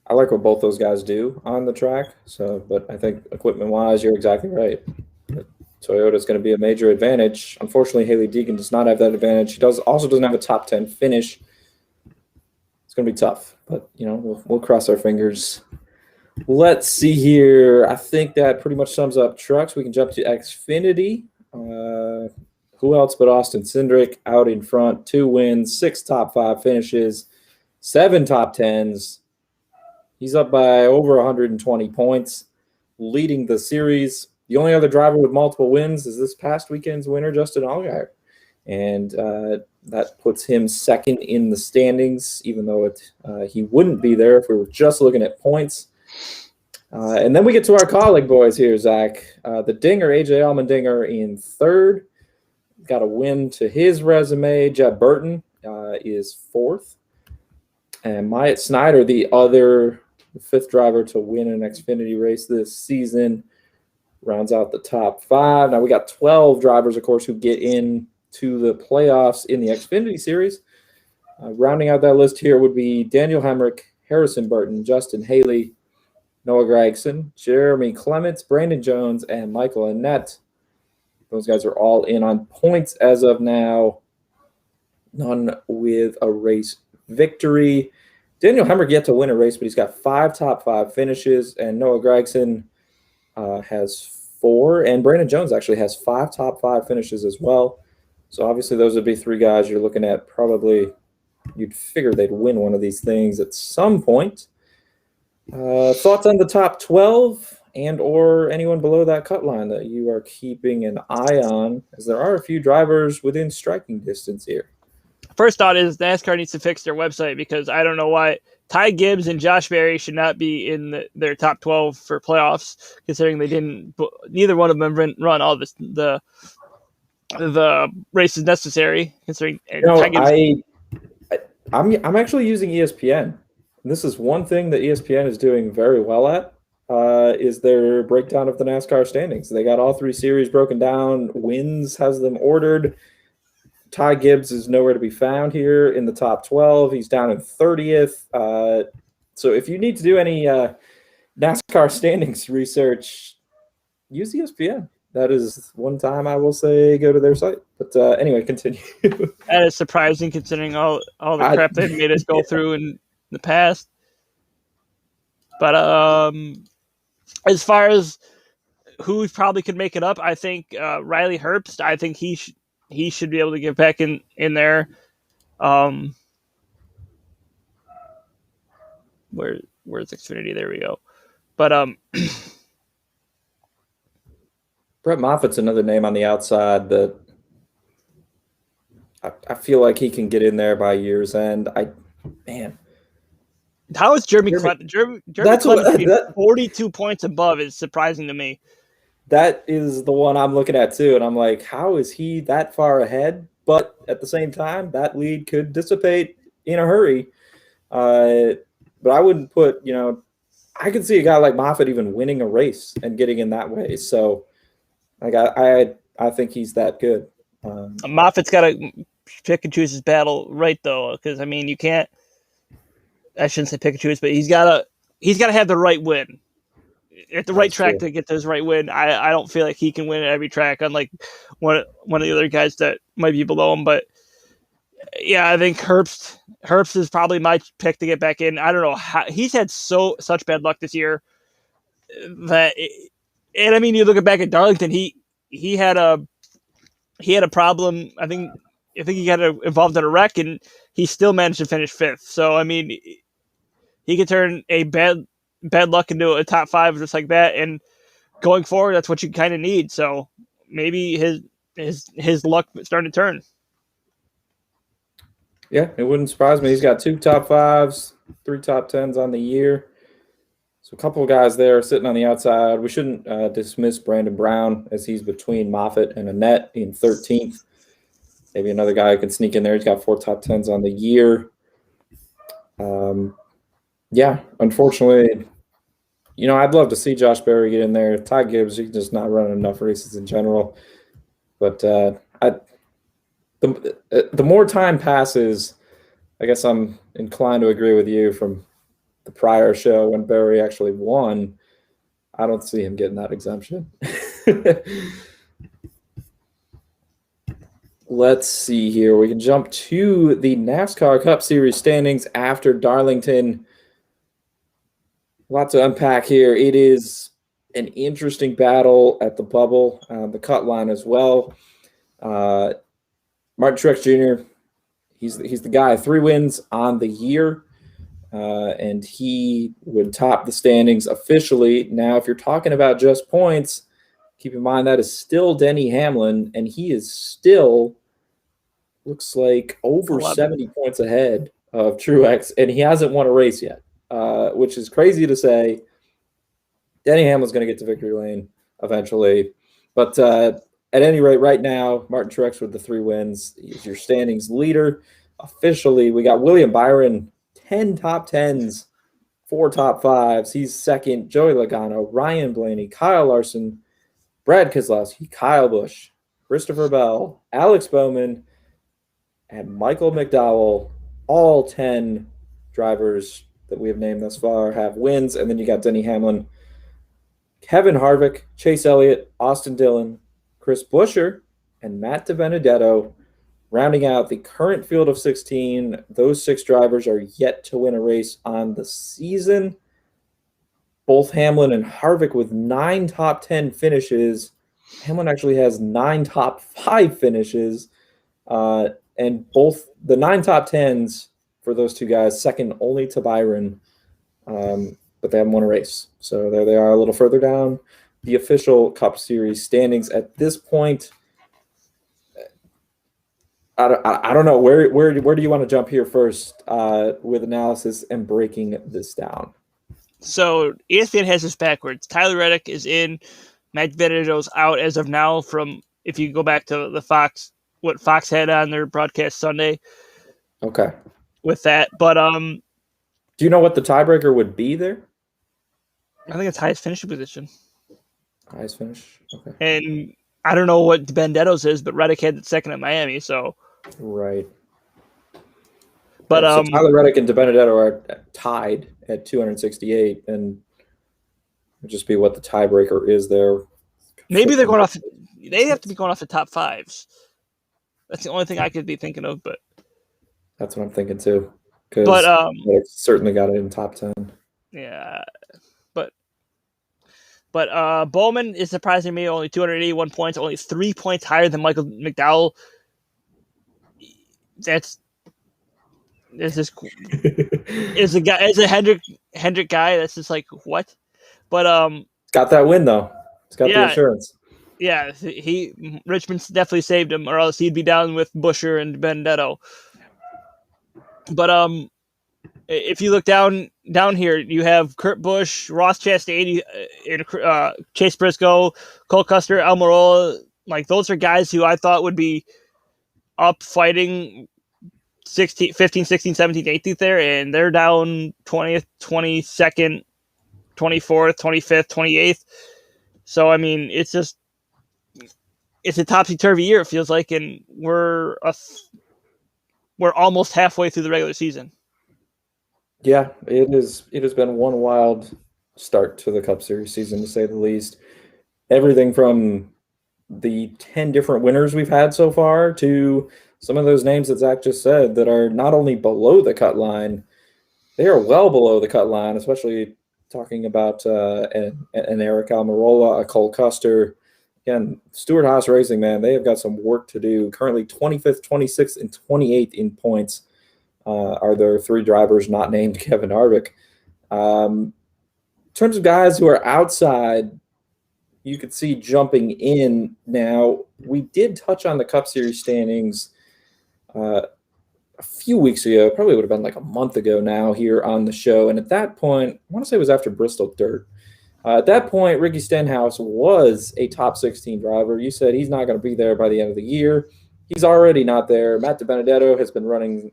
I like what both those guys do on the track. But I think equipment-wise, you're exactly right. Toyota is going to be a major advantage. Unfortunately, Haley Deegan does not have that advantage. She also doesn't have a top 10 finish. It's going to be tough, but we'll cross our fingers. Let's see here. I think that pretty much sums up trucks. We can jump to Xfinity. Who else but Austin Cindric out in front? 2 wins, 6 top 5 finishes, 7 top 10s. He's up by over 120 points, leading the series. The only other driver with multiple wins is this past weekend's winner, Justin Allgaier. And that puts him 2nd in the standings, even though he wouldn't be there if we were just looking at points. And then we get to our colleague boys here, Zach. The Dinger, AJ Allmendinger in 3rd. Got a win to his resume. Jeb Burton is 4th. And Myatt Snyder, the 5th driver to win an Xfinity race this season, rounds out the top 5. Now we got 12 drivers, of course, who get into the playoffs in the Xfinity Series. Rounding out that list here would be Daniel Hemrick, Harrison Burton, Justin Haley, Noah Gragson, Jeremy Clements, Brandon Jones, and Michael Annett. Those guys are all in on points as of now. None with a race victory. Daniel Hemrick yet to win a race, but he's got 5 top 5 finishes, and Noah Gragson has 4, and Brandon Jones actually has 5 top 5 finishes as well. So obviously those would be 3 guys you're looking at. Probably you'd figure they'd win one of these things at some point. Thoughts on the top 12? and or anyone below that cut line that you are keeping an eye on, as there are a few drivers within striking distance here? First thought is NASCAR needs to fix their website because I don't know why Ty Gibbs and Josh Berry should not be in their top 12 for playoffs, considering they didn't. Neither one of them run all the races necessary. Considering Ty Gibbs. I'm actually using ESPN. This is one thing that ESPN is doing very well at. Is their breakdown of the NASCAR standings. They got all three series broken down. Wins has them ordered. Ty Gibbs is nowhere to be found here in the top 12. He's down in 30th. So if you need to do any NASCAR standings research, use ESPN. That is one time I will say go to their site. But anyway, continue. That is surprising considering all the crap they've made us go through in the past. But as far as who probably could make it up, I think Riley Herbst. I think he should be able to get back in there. Where's Xfinity? There we go. But Brett Moffitt's another name on the outside that I feel like he can get in there by year's end. How is Jeremy Clement? Jeremy Clement 42 points above is surprising to me. That is the one I'm looking at too, and I'm like, how is he that far ahead? But at the same time, that lead could dissipate in a hurry. But I wouldn't put, I could see a guy like Moffitt even winning a race and getting in that way. So, like, I think he's that good. Moffitt's got to pick and choose his battle right, though, because I mean, you can't. I shouldn't say pick and choose, but he's got to have the right win at the right track to get to his right win. I don't feel like he can win at every track, unlike one of the other guys that might be below him. But yeah, I think Herbst is probably my pick to get back in. I don't know how he's had such bad luck this year and I mean, you look back at Darlington, he had a problem. I think he got involved in a wreck, and he still managed to finish fifth. So I mean, he could turn a bad luck into a top five just like that. And going forward, that's what you kind of need. So maybe his luck starting to turn. Yeah, it wouldn't surprise me. He's got 2 top 5s, 3 top 10s on the year. So a couple of guys there sitting on the outside. We shouldn't dismiss Brandon Brown, as he's between Moffitt and Annette in 13th. Maybe another guy who can sneak in there. He's got 4 top 10s on the year. Yeah, unfortunately, I'd love to see Josh Berry get in there. Ty Gibbs, he's just not running enough races in general. But the more time passes, I guess I'm inclined to agree with you from the prior show when Berry actually won. I don't see him getting that exemption. Let's see here. We can jump to the NASCAR Cup Series standings after Darlington. Lots to unpack here. It is an interesting battle at the bubble, the cut line as well. Martin Truex Jr., he's the guy. 3 wins on the year, and he would top the standings officially. Now, if you're talking about just points, keep in mind that is still Denny Hamlin, and he is still, looks like, over 70 points ahead of Truex, and he hasn't won a race yet, which is crazy to say. Denny Hamlin's going to get to victory lane eventually. But at any rate, right now, Martin Truex with the 3 wins. He's your standings leader. Officially, we got William Byron, 10 top 10s, 4 top 5s. He's second. Joey Logano, Ryan Blaney, Kyle Larson, Brad Keselowski, Kyle Busch, Christopher Bell, Alex Bowman, and Michael McDowell. All 10 drivers that we have named thus far have wins. And then you got Denny Hamlin, Kevin Harvick, Chase Elliott, Austin Dillon, Chris Buescher, and Matt DiBenedetto, rounding out the current field of 16. Those 6 drivers are yet to win a race on the season. Both Hamlin and Harvick with 9 top 10 finishes. Hamlin actually has 9 top 5 finishes. And both the 9 top 10s for those 2 guys, second only to Byron. but they haven't won a race. So there they are, a little further down the official Cup Series standings at this point. I don't know where do you want to jump here first with analysis and breaking this down. So ESPN has this backwards. Tyler Reddick is in. Matt Benedetto's out as of now. From if you go back to the Fox, what Fox had on their broadcast Sunday. Okay. With that, but do you know what the tiebreaker would be there? I think it's highest finishing position. Highest finish. Okay. And I don't know what Benedetto's is, but Reddick had the second at Miami, so right. But so Tyler Reddick and DiBenedetto are tied at 268, and it'll just be what the tiebreaker is there. Maybe they're going off. They have to be going off the top fives. That's the only thing I could be thinking of, but that's what I'm thinking too. But Reddick certainly got it in top 10. Yeah, but Bowman is surprising me. Only 281 points, only 3 points higher than Michael McDowell. That's just is a Hendrick guy. That's just like what? But got that win though. It's got the insurance. Yeah, Richmond definitely saved him, or else he'd be down with Buescher and Benedetto. But if you look down here, you have Kurt Busch, Ross Chastain, Chase Briscoe, Cole Custer, Almirola. Like those are guys who I thought would be up fighting 15, 16, 17, 18th there, and they're down 20th, 22nd, 24th, 25th, 28th. So I mean, it's a topsy-turvy year, it feels like, and we're almost halfway through the regular season. Yeah, it has been one wild start to the Cup Series season, to say the least. Everything from the 10 different winners we've had so far to some of those names that Zach just said that are not only below the cut line, they are well below the cut line, especially talking about an Eric Almirola, a Cole Custer. Again, Stewart-Haas Racing, man, they have got some work to do. Currently 25th, 26th, and 28th in points are their three drivers not named Kevin Harvick. In terms of guys who are outside, you could see jumping in now. We did touch on the Cup Series standings a few weeks ago. Probably would have been like a month ago now here on the show. And at that point, I want to say it was after Bristol Dirt. At that point, Ricky Stenhouse was a top 16 driver. You said he's not going to be there by the end of the year. He's already not there. Matt DiBenedetto has been running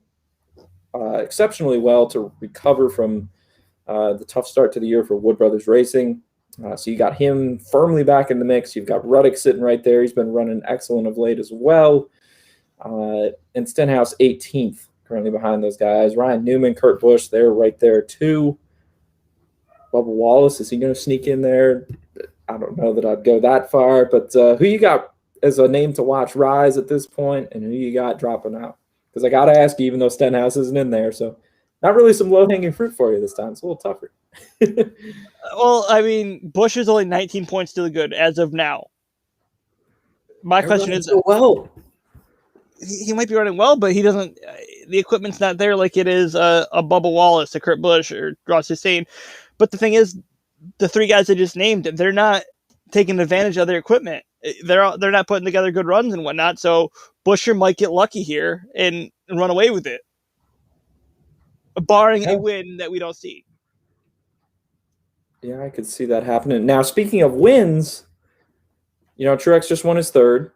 exceptionally well to recover from the tough start to the year for Wood Brothers Racing. So you got him firmly back in the mix. You've got Ruddick sitting right there. He's been running excellent of late as well. And Stenhouse 18th currently behind those guys. Ryan Newman, Kurt Busch, they're right there too. Bubba Wallace, is he going to sneak in there? I don't know that I'd go that far, but who you got as a name to watch rise at this point, and who you got dropping out? Because I got to ask you, even though Stenhouse isn't in there, so not really some low-hanging fruit for you this time. It's a little tougher. Well, I mean, Busch is only 19 points to the good as of now. My question is, he might be running well, but he doesn't. The equipment's not there like it is a Bubba Wallace, a Kurt Busch, or Ross Chastain. But the thing is, the three guys I just named, they're not taking advantage of their equipment. They're not putting together good runs and whatnot. So Buescher might get lucky here and run away with it, barring a win that we don't see. Yeah, I could see that happening. Now, speaking of wins, Truex just won his third.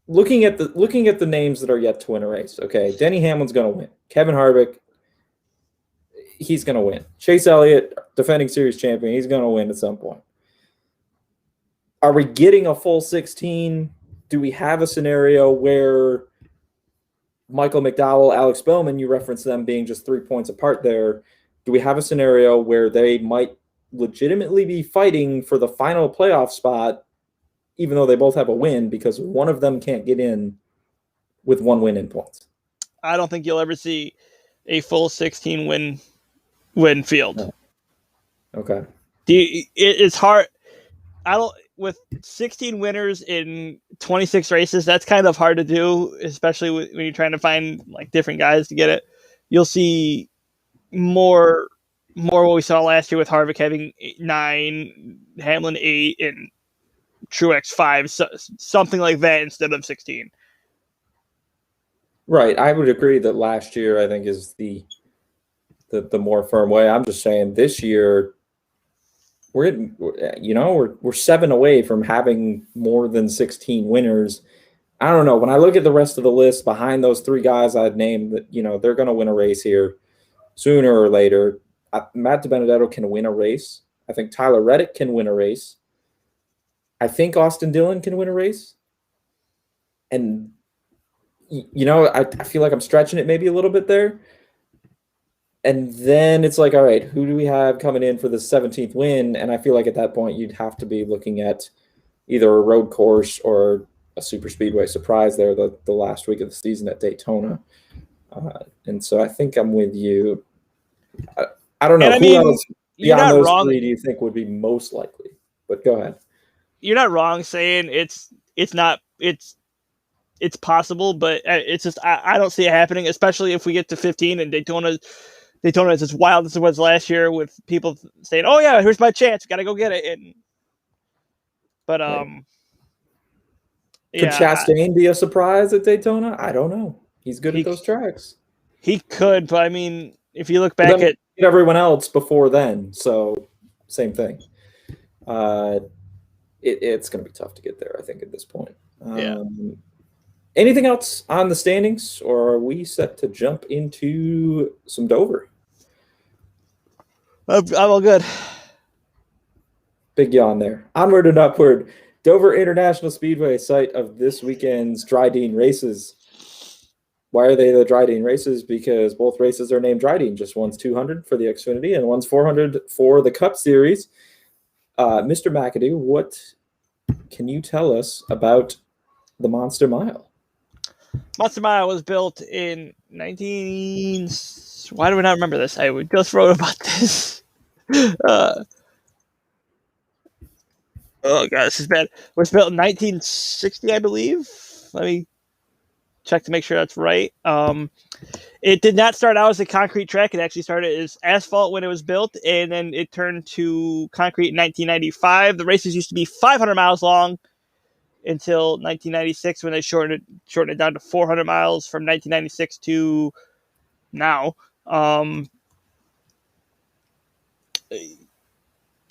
Looking at the names that are yet to win a race, okay, Denny Hamlin's going to win. Kevin Harvick, he's going to win. Chase Elliott, defending series champion, he's going to win at some point. Are we getting a full 16? Do we have a scenario where Michael McDowell, Alex Bowman, you referenced them being just 3 points apart there. Do we have a scenario where they might legitimately be fighting for the final playoff spot, even though they both have a win, because one of them can't get in with one win in points? I don't think you'll ever see a full 16 win field. No. Okay. It's hard. With 16 winners in 26 races, that's kind of hard to do, especially when you're trying to find like different guys to get it. You'll see more more what we saw last year with Harvick having 9, Hamlin 8, and Truex 5, something like that instead of 16. Right. I would agree that last year I think is the more firm way. I'm just saying this year we're 7 away from having more than 16 winners. I don't know. When I look at the rest of the list behind those 3 guys I'd named, that they're going to win a race here sooner or later. Matt DiBenedetto can win a race. I think Tyler Reddick can win a race. I think Austin Dillon can win a race. And I feel like I'm stretching it maybe a little bit there. And then it's like, all right, who do we have coming in for the 17th win? And I feel like at that point you'd have to be looking at either a road course or a super speedway surprise there the last week of the season at Daytona. And so I think I'm with you. I don't know. Who else beyond those 3 do you think would be most likely? But go ahead. You're not wrong saying it's possible, but it's just I don't see it happening, especially if we get to 15 and Daytona is as wild as it was last year with people saying, "Oh yeah, here's my chance, got to go get it." But right. Could Chastain be a surprise at Daytona? I don't know. He's good at those tracks. He could, but I mean, if you look back at everyone else before then, so same thing. It's going to be tough to get there, I think, at this point. Anything else on the standings, or are we set to jump into some Dover? I'm all good. Big yawn there. Onward and upward. Dover International Speedway, site of this weekend's Dryden races. Why are they the Dryden races? Because both races are named Dryden. Just one's 200 for the Xfinity and one's 400 for the Cup Series. Mr. McAdoo, what can you tell us about the Monster Mile? Monster Mile was built in 19... Why do I not remember this? I just wrote about this. Oh, God, this is bad. It was built in 1960, I believe. Let me check to make sure that's right. It did not start out as a concrete track. It actually started as asphalt when it was built, and then it turned to concrete in 1995. The races used to be 500 miles long until 1996 when they shortened it down to 400 miles from 1996 to now. No,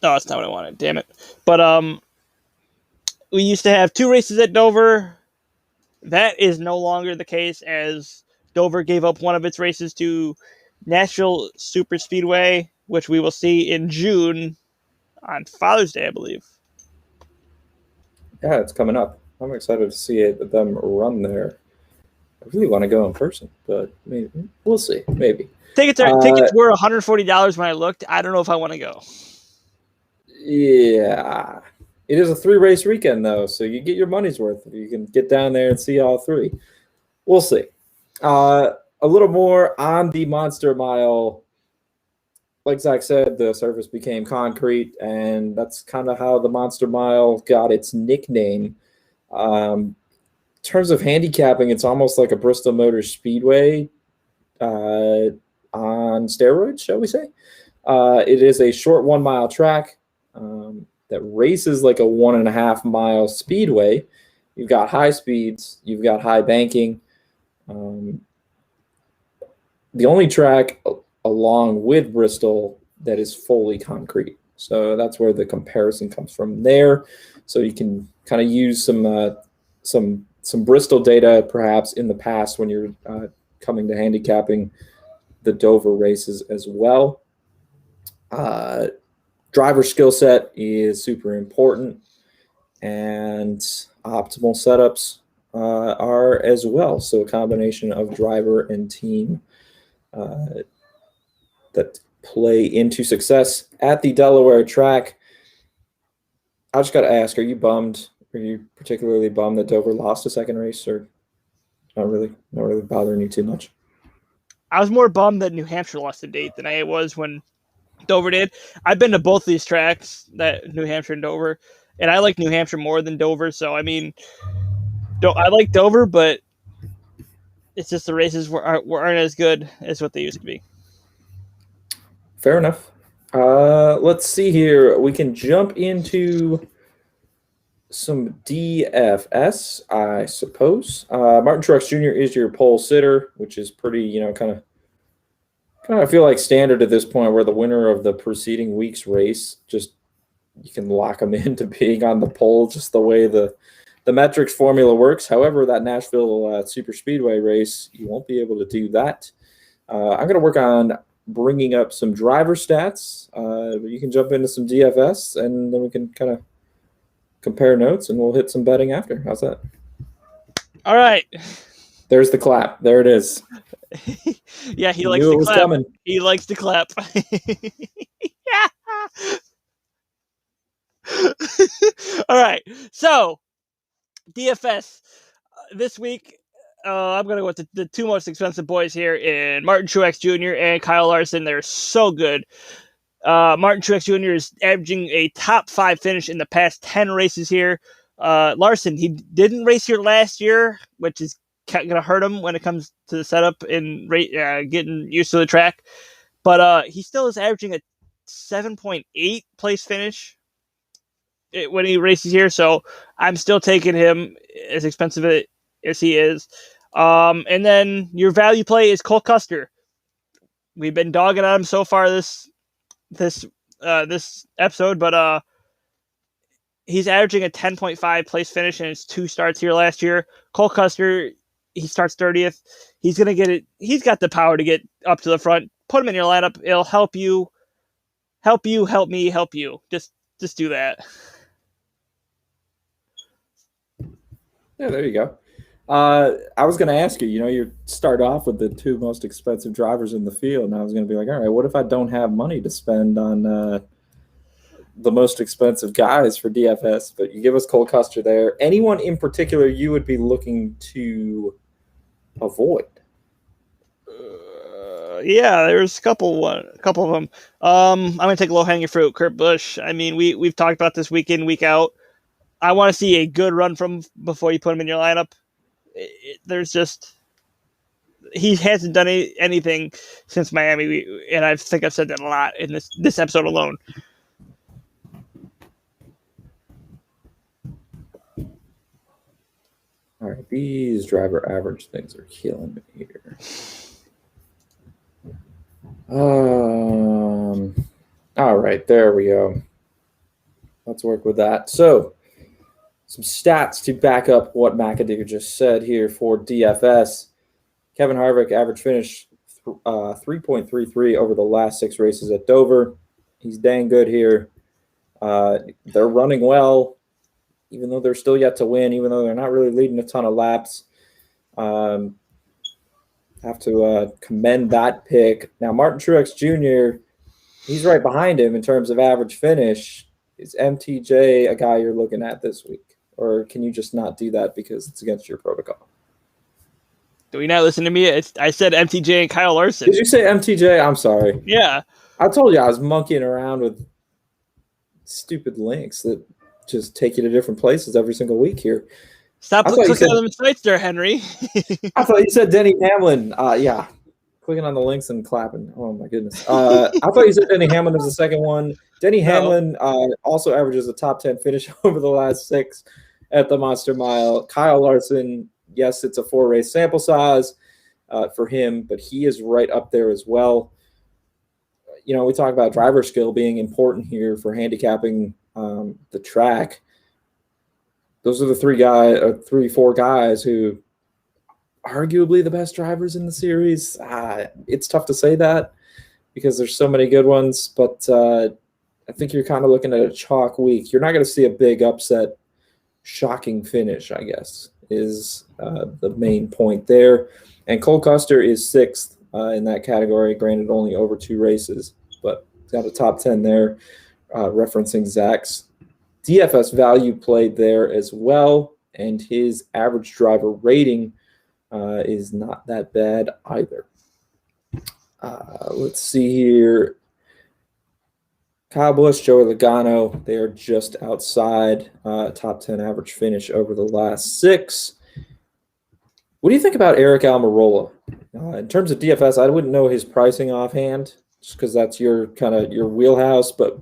that's not what I wanted. Damn it. But we used to have 2 races at Dover. That is no longer the case, as Dover gave up one of its races to Nashville Super Speedway, which we will see in June on Father's Day, I believe. Yeah, it's coming up. I'm excited to see them run there. I really want to go in person, but maybe we'll see. Maybe tickets were $140 when I looked. I don't know if I want to go. Yeah, it is a 3-race weekend though, so you get your money's worth if you can get down there and see all 3. We'll see. A little more on the Monster Mile. Like Zach said, the surface became concrete, and that's kind of how the Monster Mile got its nickname. In terms of handicapping, it's almost like a Bristol Motor Speedway on steroids, shall we say. It is a short 1-mile track that races like a 1.5-mile speedway. You've got high speeds, you've got high banking. The only track along with Bristol that is fully concrete. So that's where the comparison comes from there. So you can kind of use some Bristol data perhaps in the past when you're coming to handicapping the Dover races as well. Driver skill set is super important, and optimal setups are as well. So a combination of driver and team that play into success at the Delaware track. I just got to ask, are you bummed? Are you particularly bummed that Dover lost a second race, or not really bothering you too much? I was more bummed that New Hampshire lost a date than I was when Dover did. I've been to both these tracks, that New Hampshire and Dover, and I like New Hampshire more than Dover. So, I mean, I like Dover, but it's just the races aren't as good as what they used to be. Fair enough. Let's see here. We can jump into some DFS, I suppose. Martin Truex Jr. is your pole sitter, which is pretty, kind of I feel like standard at this point, where the winner of the preceding week's race, just you can lock them into being on the pole, just the way the metrics formula works. However, that Nashville Super Speedway race, you won't be able to do that. I'm going to work on bringing up some driver stats. You can jump into some DFS, and then we can kind of compare notes, and we'll hit some betting after. How's that? All right. There's the clap. There it is. Yeah, he You likes knew to it was clap. coming. He likes to clap. Yeah. All right. So, DFS this week. I'm going to go with the two most expensive boys here in Martin Truex Jr. and Kyle Larson. They're so good. Martin Truex Jr. is averaging a top 5 finish in the past 10 races here. Larson, he didn't race here last year, which is going to hurt him when it comes to the setup and getting used to the track. But he still is averaging a 7.8 place finish when he races here. So I'm still taking him, as expensive as he is. And then your value play is Cole Custer. We've been dogging on him so far this episode, but he's averaging a 10.5 place finish in his 2 starts here last year. Cole Custer, he starts 30th. He's gonna get it. He's got the power to get up to the front. Put him in your lineup. It'll help you. Help me. Help you. Just do that. Yeah, there you go. I was going to ask you, you start off with the 2 most expensive drivers in the field, and I was going to be like, all right, what if I don't have money to spend on the most expensive guys for DFS? But you give us Cole Custer there. Anyone in particular you would be looking to avoid? Yeah, there's a couple of them. I'm gonna take low hanging fruit. Kurt Busch. I mean, we've talked about this week in, week out. I want to see a good run from before you put him in your lineup. There's just he hasn't done anything since Miami, and I think I've said that a lot in this episode alone. All right, these driver average things are killing me here. All right, there we go. Let's work with that. So, some stats to back up what McAdoo just said here for DFS. Kevin Harvick average finish 3.33 over the last 6 races at Dover. He's dang good here. They're running well, even though they're still yet to win, even though they're not really leading a ton of laps. Have to commend that pick. Now, Martin Truex Jr., he's right behind him in terms of average finish. Is MTJ a guy you're looking at this week? Or can you just not do that because it's against your protocol? Do we not listen to me? I said MTJ and Kyle Larson. Did you say MTJ? I'm sorry. Yeah. I told you I was monkeying around with stupid links that just take you to different places every single week here. Stop clicking on the sites there, Henry. I thought you said Denny Hamlin. Yeah. Clicking on the links and clapping. Oh, my goodness. I thought you said Denny Hamlin was the second one. Denny Hamlin also averages a top 10 finish over the last 6 at the Monster Mile. Kyle Larson, yes, it's a 4-race sample size for him, but he is right up there as well. We talk about driver skill being important here for handicapping the track. Those are the 3-4 guys who arguably the best drivers in the series. It's tough to say that because there's so many good ones, but I think you're kind of looking at a chalk week. You're not going to see a big upset, shocking finish, I guess, is the main point there. And Cole Custer is 6th in that category, granted only over 2 races, but he's got a top 10 there, referencing Zach's DFS value played there as well, and his average driver rating is not that bad either. Let's see here. Kyle Busch, Joey Logano, they are just outside top 10 average finish over the last 6. What do you think about Eric Almirola? In terms of DFS, I wouldn't know his pricing offhand, just because that's your kind of your wheelhouse. But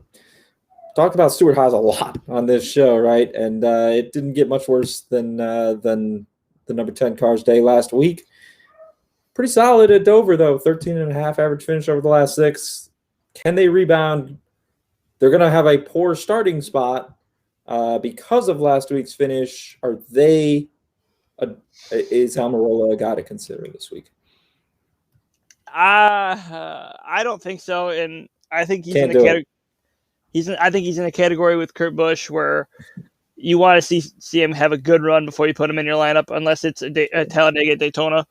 talked about Stuart Haas a lot on this show, right? And it didn't get much worse than the number 10 Cars Day last week. Pretty solid at Dover, though. 13.5 average finish over the last 6. Can they rebound? They're going to have a poor starting spot because of last week's finish. Are they? Is Almirola a guy to consider this week? I don't think so, and I think he's Can't in a do it. category. I think he's in a category with Kurt Busch where you want to see him have a good run before you put him in your lineup, unless it's a Talladega Daytona.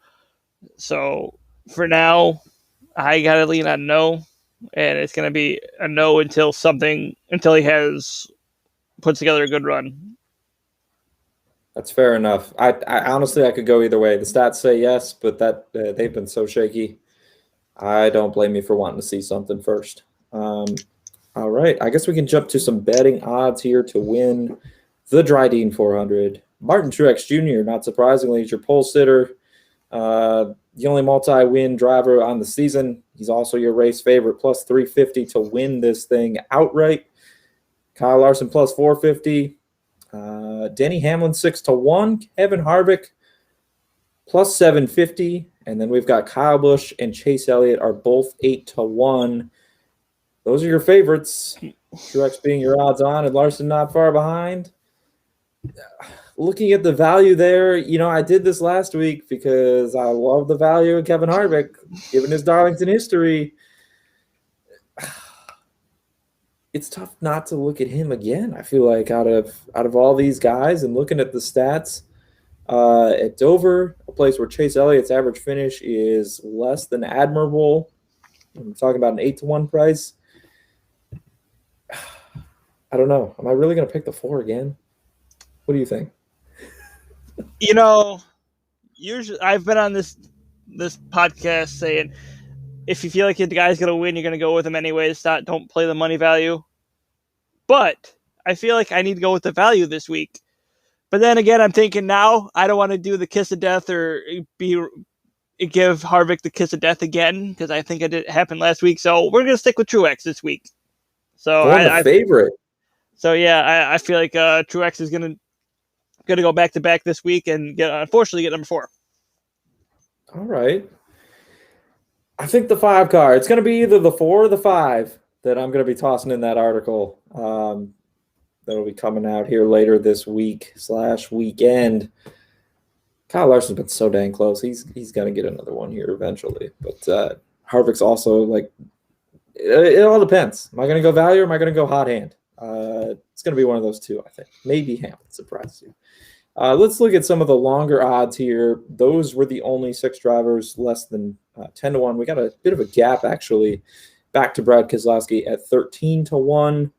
So for now, I gotta lean on no, and it's gonna be a no until he has puts together a good run. That's fair enough. I honestly I could go either way. The stats say yes, but that they've been so shaky. I don't blame you for wanting to see something first. All right, I guess we can jump to some betting odds here to win the Dryden 400. Martin Truex Jr., not surprisingly, is your pole sitter. The only multi-win driver on the season. He's also your race favorite, plus 350 to win this thing outright. Kyle Larson plus 450. Denny Hamlin 6-1. Kevin Harvick plus 750. And then we've got Kyle Busch and Chase Elliott are both 8-1. Those are your favorites. Truex being your odds on and Larson not far behind. Looking at the value there, I did this last week because I love the value of Kevin Harvick, given his Darlington history. It's tough not to look at him again. I feel like out of all these guys and looking at the stats at Dover, a place where Chase Elliott's average finish is less than admirable. I'm talking about an 8-1 price. I don't know. Am I really going to pick the 4 again? What do you think? Usually I've been on this podcast saying if you feel like the guy's going to win, you're going to go with him anyways. Don't play the money value. But I feel like I need to go with the value this week. But then again, I'm thinking now I don't want to do the kiss of death or give Harvick the kiss of death again because I think it happened last week. So we're going to stick with Truex this week. So I favorite. So yeah, I feel like Truex is going to go back to back this week and unfortunately get number 4. All right. I think the 5 car. It's going to be either the 4 or the 5 that I'm going to be tossing in that article. That'll be coming out here later this week/weekend. Kyle Larson's been so dang close. He's going to get another one here eventually. But Harvick's also like it all depends. Am I going to go value or am I going to go hot hand? It's going to be one of those two, I think. Maybe Hamlin surprises you. Let's look at some of the longer odds here. Those were the only 6 drivers less than 10-1. We got a bit of a gap, actually, back to Brad Keselowski at 13-1.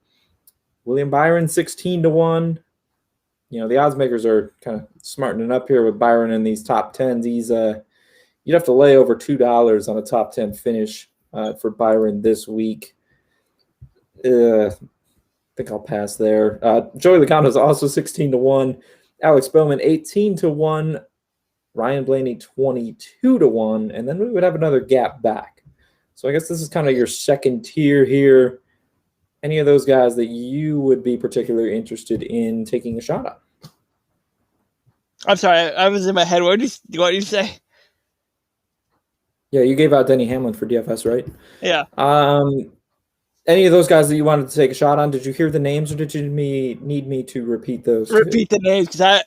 William Byron, 16-1. The odds makers are kind of smartening up here with Byron in these top 10s. You'd have to lay over $2 on a top 10 finish for Byron this week. I think I'll pass there. Joey Logano is also 16-1. Alex Bowman 18-1. Ryan Blaney 22-1. And then we would have another gap back. So I guess this is kind of your second tier here. Any of those guys that you would be particularly interested in taking a shot on? I'm sorry, I was in my head. What did you say? Yeah, you gave out Denny Hamlin for DFS, right? Yeah. Any of those guys that you wanted to take a shot on? Did you hear the names, or did you need me to repeat those? Repeat the names because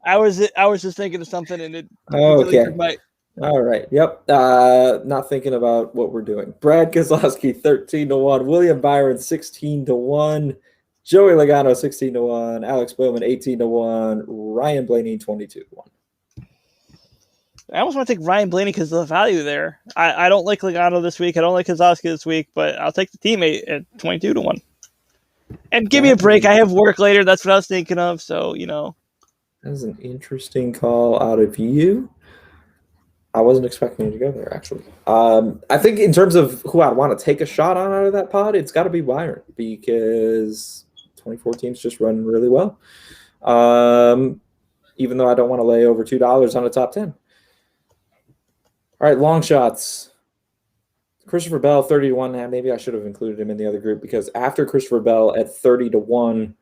I was just thinking of something and it. Okay. All right. Yep. Not thinking about what we're doing. Brad Keselowski 13-1. William Byron 16-1. Joey Logano 16-1. Alex Bowman 18-1. Ryan Blaney 22-1. I almost want to take Ryan Blaney because of the value there. I don't like Logano this week. I don't like Keselowski this week, but I'll take the teammate at 22-1. And give me a break. I have work later. That's what I was thinking of. So That's an interesting call out of you. I wasn't expecting you to go there, actually. I think in terms of who I'd want to take a shot on out of that pod, it's got to be Byron because 2014's just running really well. Even though I don't want to lay over $2 on a top 10. All right, long shots. Christopher Bell 30-1. Maybe I should have included him in the other group because after Christopher Bell at 30-1,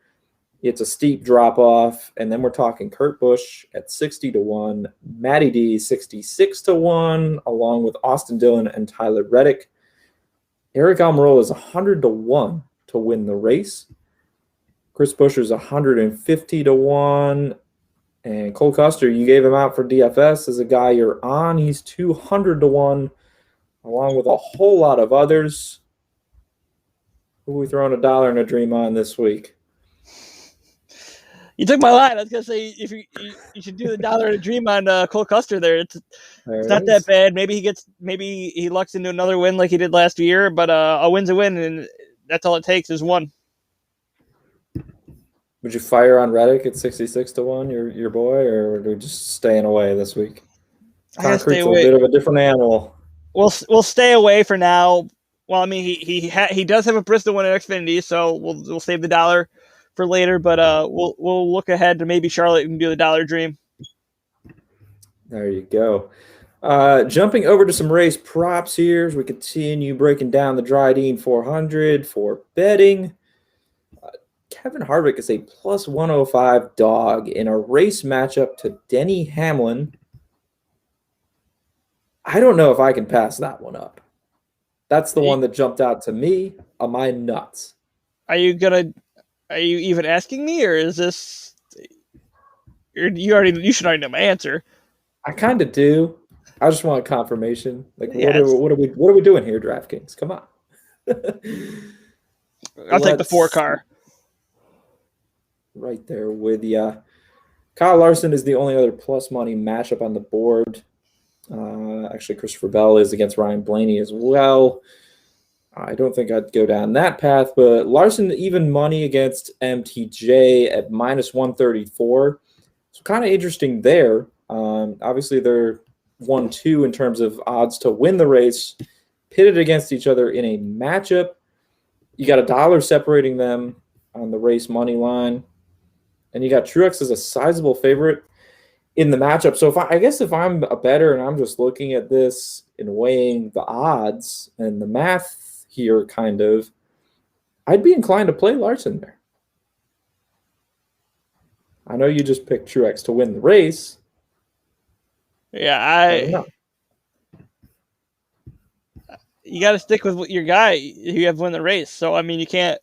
it's a steep drop off, and then we're talking Kurt Busch at 60-1, Matty D 66-1, along with Austin Dillon and Tyler Reddick. Eric Almirola is 100-1 to win the race. Chris Buescher is 150-1. And Cole Custer, you gave him out for DFS as a guy you're on. He's 200-1, along with a whole lot of others. Who are we throwing $1 and a dream on this week? You took my line. I was gonna say if you should do the $1 and a dream on Cole Custer there. It's not that bad. Maybe he lucks into another win like he did last year, but a win's a win, and that's all it takes is one. Would you fire on Reddick at 66-1, your boy, or are we just staying away this week? Concrete's a bit of a different animal. We'll stay away for now. Well, I mean, he does have a Bristol win at Xfinity, so we'll save the $1 for later. But we'll look ahead to maybe Charlotte and do the $1 dream. There you go. Jumping over to some race props here as we continue breaking down the Dryden 400 for betting. Kevin Harvick is a plus 105 dog in a race matchup to Denny Hamlin. I don't know if I can pass that one up. That's the one that jumped out to me. Am I nuts? Are you even asking me, or is this? You should already know my answer. I kind of do. I just want confirmation. Like, what are we doing here, DraftKings? Come on. I'll take the 4 car. Right there with you. Kyle Larson is the only other plus money matchup on the board. Actually, Christopher Bell is against Ryan Blaney as well. I don't think I'd go down that path, but Larson even money against MTJ at minus 134. So kind of interesting there. Obviously, they're 1-2 in terms of odds to win the race, pitted against each other in a matchup. You got $1 separating them on the race money line. And you got Truex as a sizable favorite in the matchup. So I guess if I'm a bettor and I'm just looking at this and weighing the odds and the math here kind of, I'd be inclined to play Larson there. I know you just picked Truex to win the race. Yeah, you got to stick with your guy who have won the race. So, I mean, you can't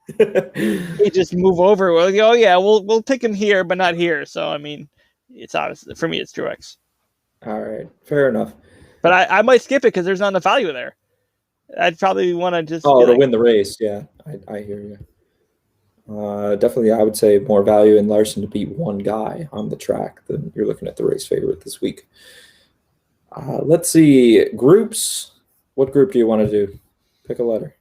he just move over. Well, oh yeah, we'll pick him here, but not here. So I mean, it's obvious for me. It's Truex. All right, fair enough. But I might skip it because there's not enough value there. I'd probably want to just to win the race. Yeah, I hear you. Definitely, I would say more value in Larson to beat one guy on the track than you're looking at the race favorite this week. Let's see groups. What group do you want to do? Pick a letter.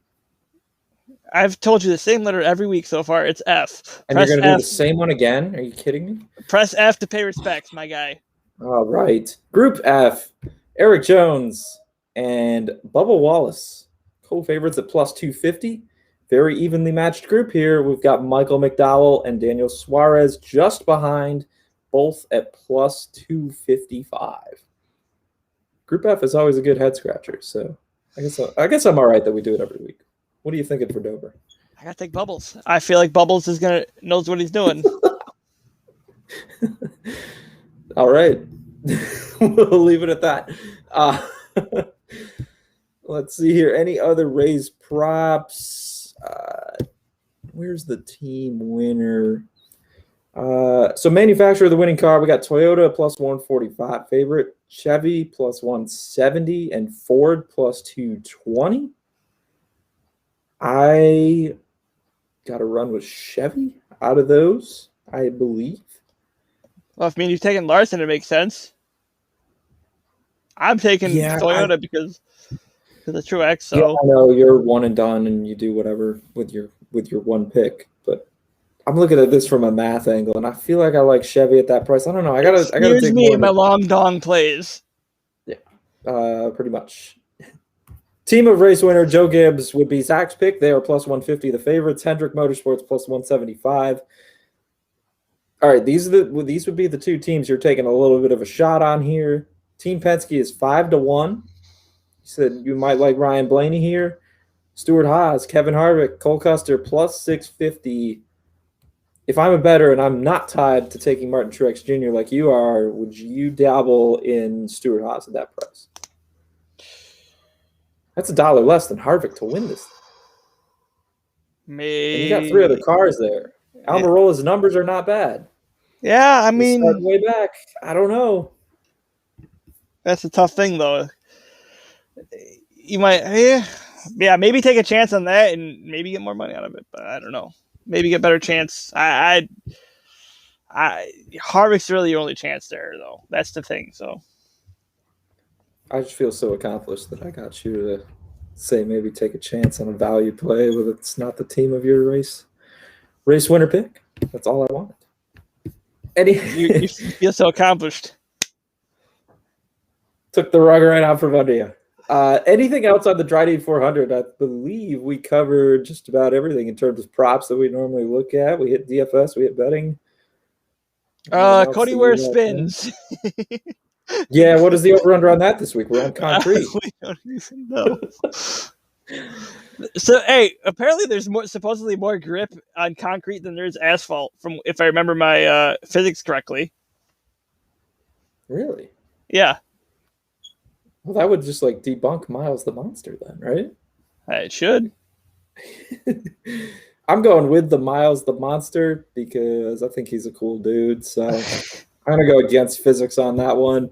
I've told you the same letter every week so far. It's F. And you're going to do the same one again? Are you kidding me? Press F to pay respects, my guy. All right. Group F, Eric Jones and Bubba Wallace. Co-favorites at plus 250. Very evenly matched group here. We've got Michael McDowell and Daniel Suarez just behind, both at plus 255. Group F is always a good head scratcher, so I guess I'm all right that we do it every week. What are you thinking for Dover? I gotta take Bubbles. I feel like Bubbles knows what he's doing. All right, we'll leave it at that. Let's see here. Any other raise props? Where's the team winner? So manufacturer of the winning car, we got Toyota plus 145 favorite, Chevy plus 170, and Ford plus 220. I got to run with Chevy out of those, I believe. Well, if you've taken Larson, it makes sense. I'm taking Toyota because of Truex. So yeah, I know you're one and done, and you do whatever with your one pick. But I'm looking at this from a math angle, and I feel like I like Chevy at that price. I don't know. I gotta take me and my long dong plays. Yeah, pretty much. Team of race winner Joe Gibbs would be Zach's pick. They are plus 150. The favorites. Hendrick Motorsports plus 175. All right, these would be the two teams you're taking a little bit of a shot on here. Team Penske is 5-1. said you might like Ryan Blaney here. Stuart Haas, Kevin Harvick, Cole Custer plus 650. If I'm a bettor and I'm not tied to taking Martin Truex Jr. like you are, would you dabble in Stuart Haas at that price? That's $1 less than Harvick to win this. Maybe. And you got 3 other cars there. Almirola's numbers are not bad. Yeah, I mean, way back. I don't know. That's a tough thing, though. You might, maybe take a chance on that and maybe get more money out of it. But I don't know. Maybe get a better chance. Harvick's really your only chance there, though. That's the thing. So I just feel so accomplished that I got you to say maybe take a chance on a value play, but it's not the team of your race winner pick. That's all I wanted. You feel so accomplished. Took the rug right out from under you. Anything else on the Dryden 400? I believe we covered just about everything in terms of props that we normally look at. We hit DFS, we hit betting. Cody Ware spins. Yeah, what is the over-under on that this week? We're on concrete. We don't even know. So, hey, apparently there's supposedly more grip on concrete than there is asphalt, from if I remember my physics correctly. Really? Yeah. Well, that would just like debunk Miles the Monster then, right? It should. I'm going with the Miles the Monster because I think he's a cool dude. So I'm going to go against physics on that one.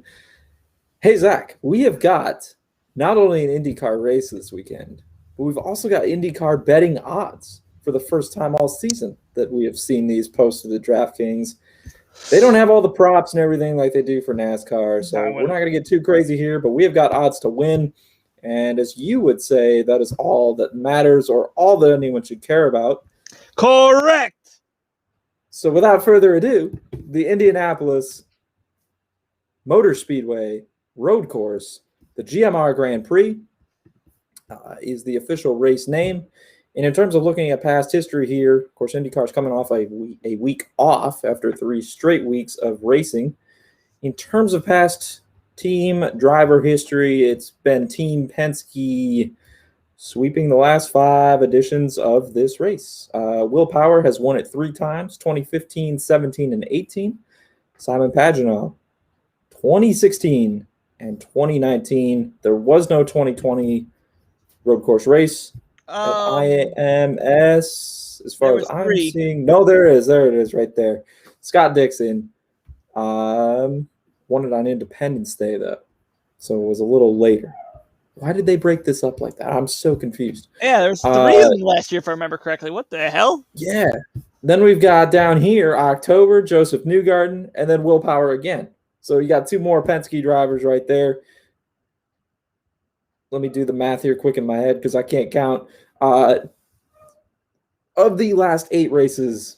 Hey, Zach, we have got not only an IndyCar race this weekend, but we've also got IndyCar betting odds for the first time all season that we have seen these posted at DraftKings. They don't have all the props and everything like they do for NASCAR, so we're not going to get too crazy here, but we have got odds to win. And as you would say, that is all that matters or all that anyone should care about. Correct. So without further ado, the Indianapolis Motor Speedway Road Course, the GMR Grand Prix, is the official race name. And in terms of looking at past history here, of course, IndyCar is coming off a week off after 3 straight weeks of racing. In terms of past team driver history, it's been Team Penske sweeping the last 5 editions of this race. Will Power has won it 3 times, 2015, 17, and 18. Simon Pagenaud, 2016 and 2019. There was no 2020 road course race. IMS, as far as I'm seeing. No, there it is. There it is right there. Scott Dixon won it on Independence Day, though. So it was a little later. Why did they break this up like that? I'm so confused. Yeah, there's 3 of them last year, if I remember correctly. What the hell? Yeah. Then we've got down here, October, Joseph Newgarden, and then Will Power again. So you got 2 more Penske drivers right there. Let me do the math here quick in my head because I can't count. Of the last 8 races,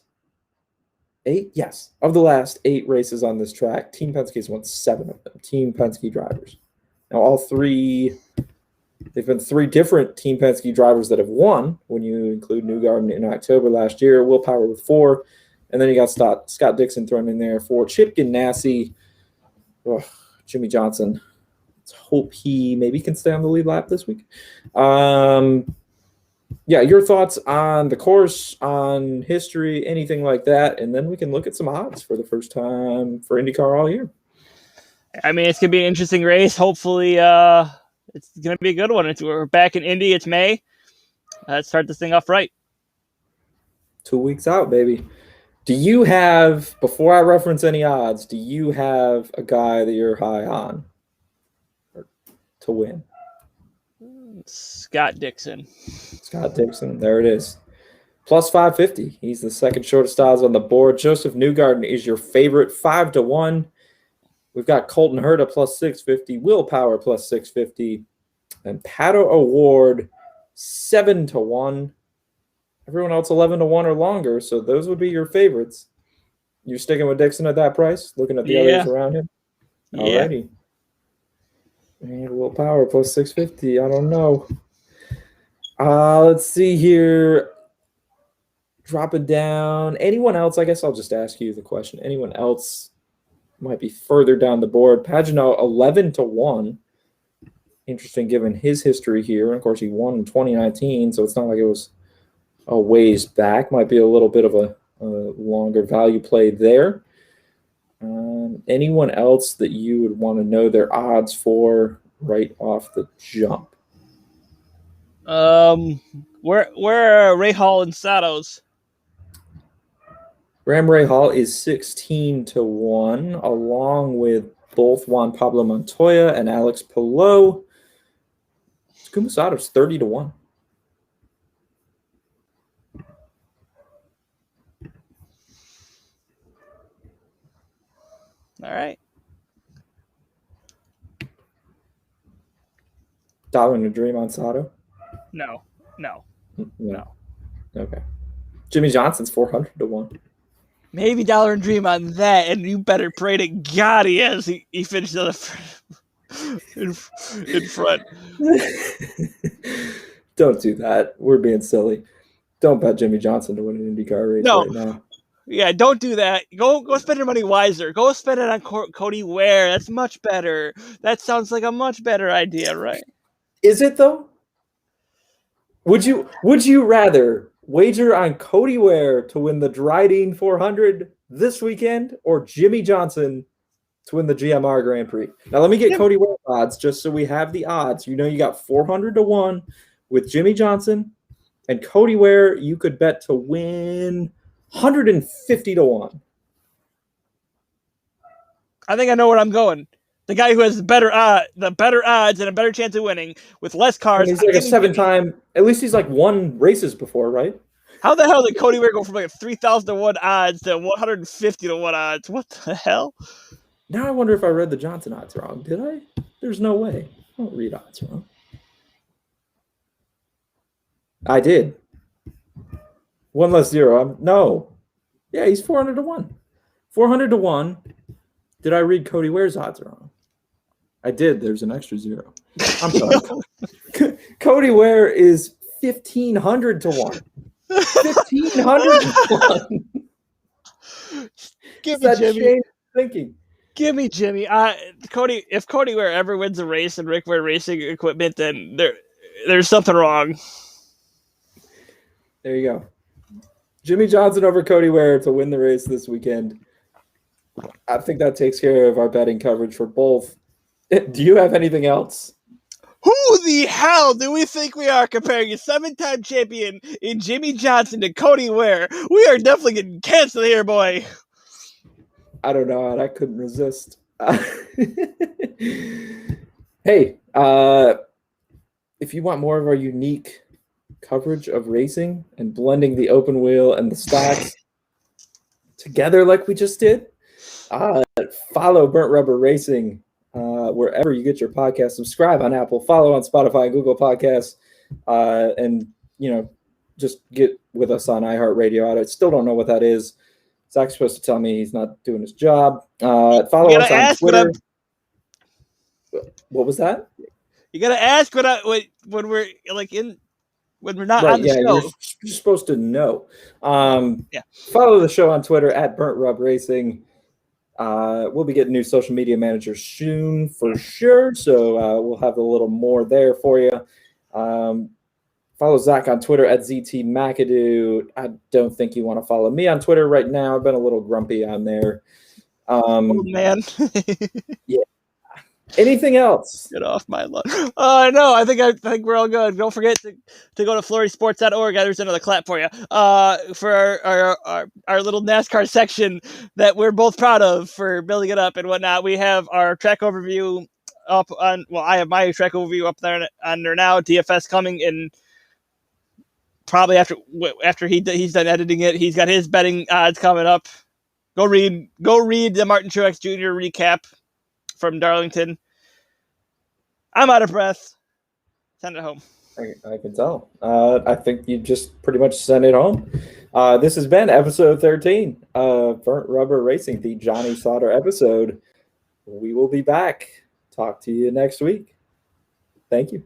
8? Yes. Of the last 8 races on this track, Team Penske's won 7 of them. Team Penske drivers. Now, all 3, they've been 3 different Team Penske drivers that have won when you include Newgarden in October last year, Will Power with 4, and then you got Scott Dixon thrown in there for Chip Ganassi, Jimmy Johnson. Let's hope he maybe can stay on the lead lap this week. Yeah, your thoughts on the course, on history, anything like that, and then we can look at some odds for the first time for IndyCar all year. I mean, it's going to be an interesting race. Hopefully, it's going to be a good one. We're back in Indy. It's May. Let's start this thing off right. 2 weeks out, baby. Do you have, before I reference any odds, do you have a guy that you're high on to win? Scott Dixon. Scott Dixon, there it is. Plus 550. He's the second shortest odds on the board. Joseph Newgarden is your favorite, 5-1. We've got Colton Herta plus 650, Will Power plus 650, and Pato O'Ward 7-1. Everyone else 11-1 or longer, so those would be your favorites. You're sticking with Dixon at that price, looking at the others around him? Yeah. Alrighty. And Will Power plus 650. I don't know. Let's see here. Dropping down. Anyone else? I guess I'll just ask you the question. Anyone else might be further down the board? Pagenaud 11-1. interesting given his history here. And of course, he won in 2019, so it's not like it was a ways back. Might be a little bit of a longer value play there. Anyone else that you would want to know their odds for right off the jump? Where are Ray Hall and Satos? Ram Ray Hall is 16-1, along with both Juan Pablo Montoya and Alex Palou. Takuma Sato's 30-1. All right. Dollar and a Dream on Sato? No. Okay. Jimmy Johnson's 400-1. Maybe Dollar and Dream on that, and you better pray to God he has. He finished in front. Don't do that. We're being silly. Don't bet Jimmy Johnson to win an IndyCar race right now. Yeah, don't do that. Go spend your money wiser. Go spend it on Cody Ware. That's much better. That sounds like a much better idea, right? Is it though? Would you rather wager on Cody Ware to win the Dryden 400 this weekend or Jimmy Johnson to win the GMR Grand Prix? Now let me get Cody Ware odds just so we have the odds. You got 400-1 with Jimmy Johnson, and Cody Ware you could bet to win 150-1. I think I know where I'm going. The guy who has the better odds and a better chance of winning with less cars. And he's like a 7-time. At least he's like won races before, right? How the hell did Cody Ware go from like 3,000-1 odds to 150-1 odds? What the hell? Now I wonder if I read the Johnson odds wrong. Did I? There's no way. I don't read odds wrong. I did. 1 less 0. No. Yeah, he's 400-1. 400-1. Did I read Cody Ware's odds wrong? I did. There's an extra 0. I'm sorry. Cody Ware is 1,500-1. 1,500-1. Give me Jimmy. Thinking. Give me Jimmy. If Cody Ware ever wins a race in Rick Ware Racing Equipment, then there's something wrong. There you go. Jimmy Johnson over Cody Ware to win the race this weekend. I think that takes care of our betting coverage for both. Do you have anything else? Who the hell do we think we are comparing a 7-time champion in Jimmy Johnson to Cody Ware? We are definitely getting canceled here, boy. I don't know. I couldn't resist. Hey, if you want more of our unique coverage of racing and blending the open wheel and the stocks together like we just did, follow Burnt Rubber Racing wherever you get your podcast. Subscribe on Apple, follow on Spotify, Google Podcasts, and just get with us on iHeartRadio. I still don't know what that is. Zach's supposed to tell me he's not doing his job. Follow us on Twitter. What was that? You gotta ask when we're like in. When we're not on the show. You're supposed to know. Follow the show on Twitter at Burnt Rub Racing. We'll be getting new social media managers soon for sure. So we'll have a little more there for you. Follow Zach on Twitter at ZT McAdoo. I don't think you want to follow me on Twitter right now. I've been a little grumpy on there. Oh, man. Yeah. Anything else? Get off my lawn. No, I think we're all good. Don't forget to go to FloriSports.org. There's another clap for you. For our little NASCAR section that we're both proud of for building it up and whatnot. We have our track overview up on. Well, I have my track overview up there under now. DFS coming in probably after he's done editing it. He's got his betting odds coming up. Go read the Martin Truex Jr. recap from Darlington. I'm out of breath. Send it home. I can tell. I think you just pretty much sent it home. This has been episode 13 of Burnt Rubber Racing, the Johnny Sauter episode. We will be back. Talk to you next week. Thank you.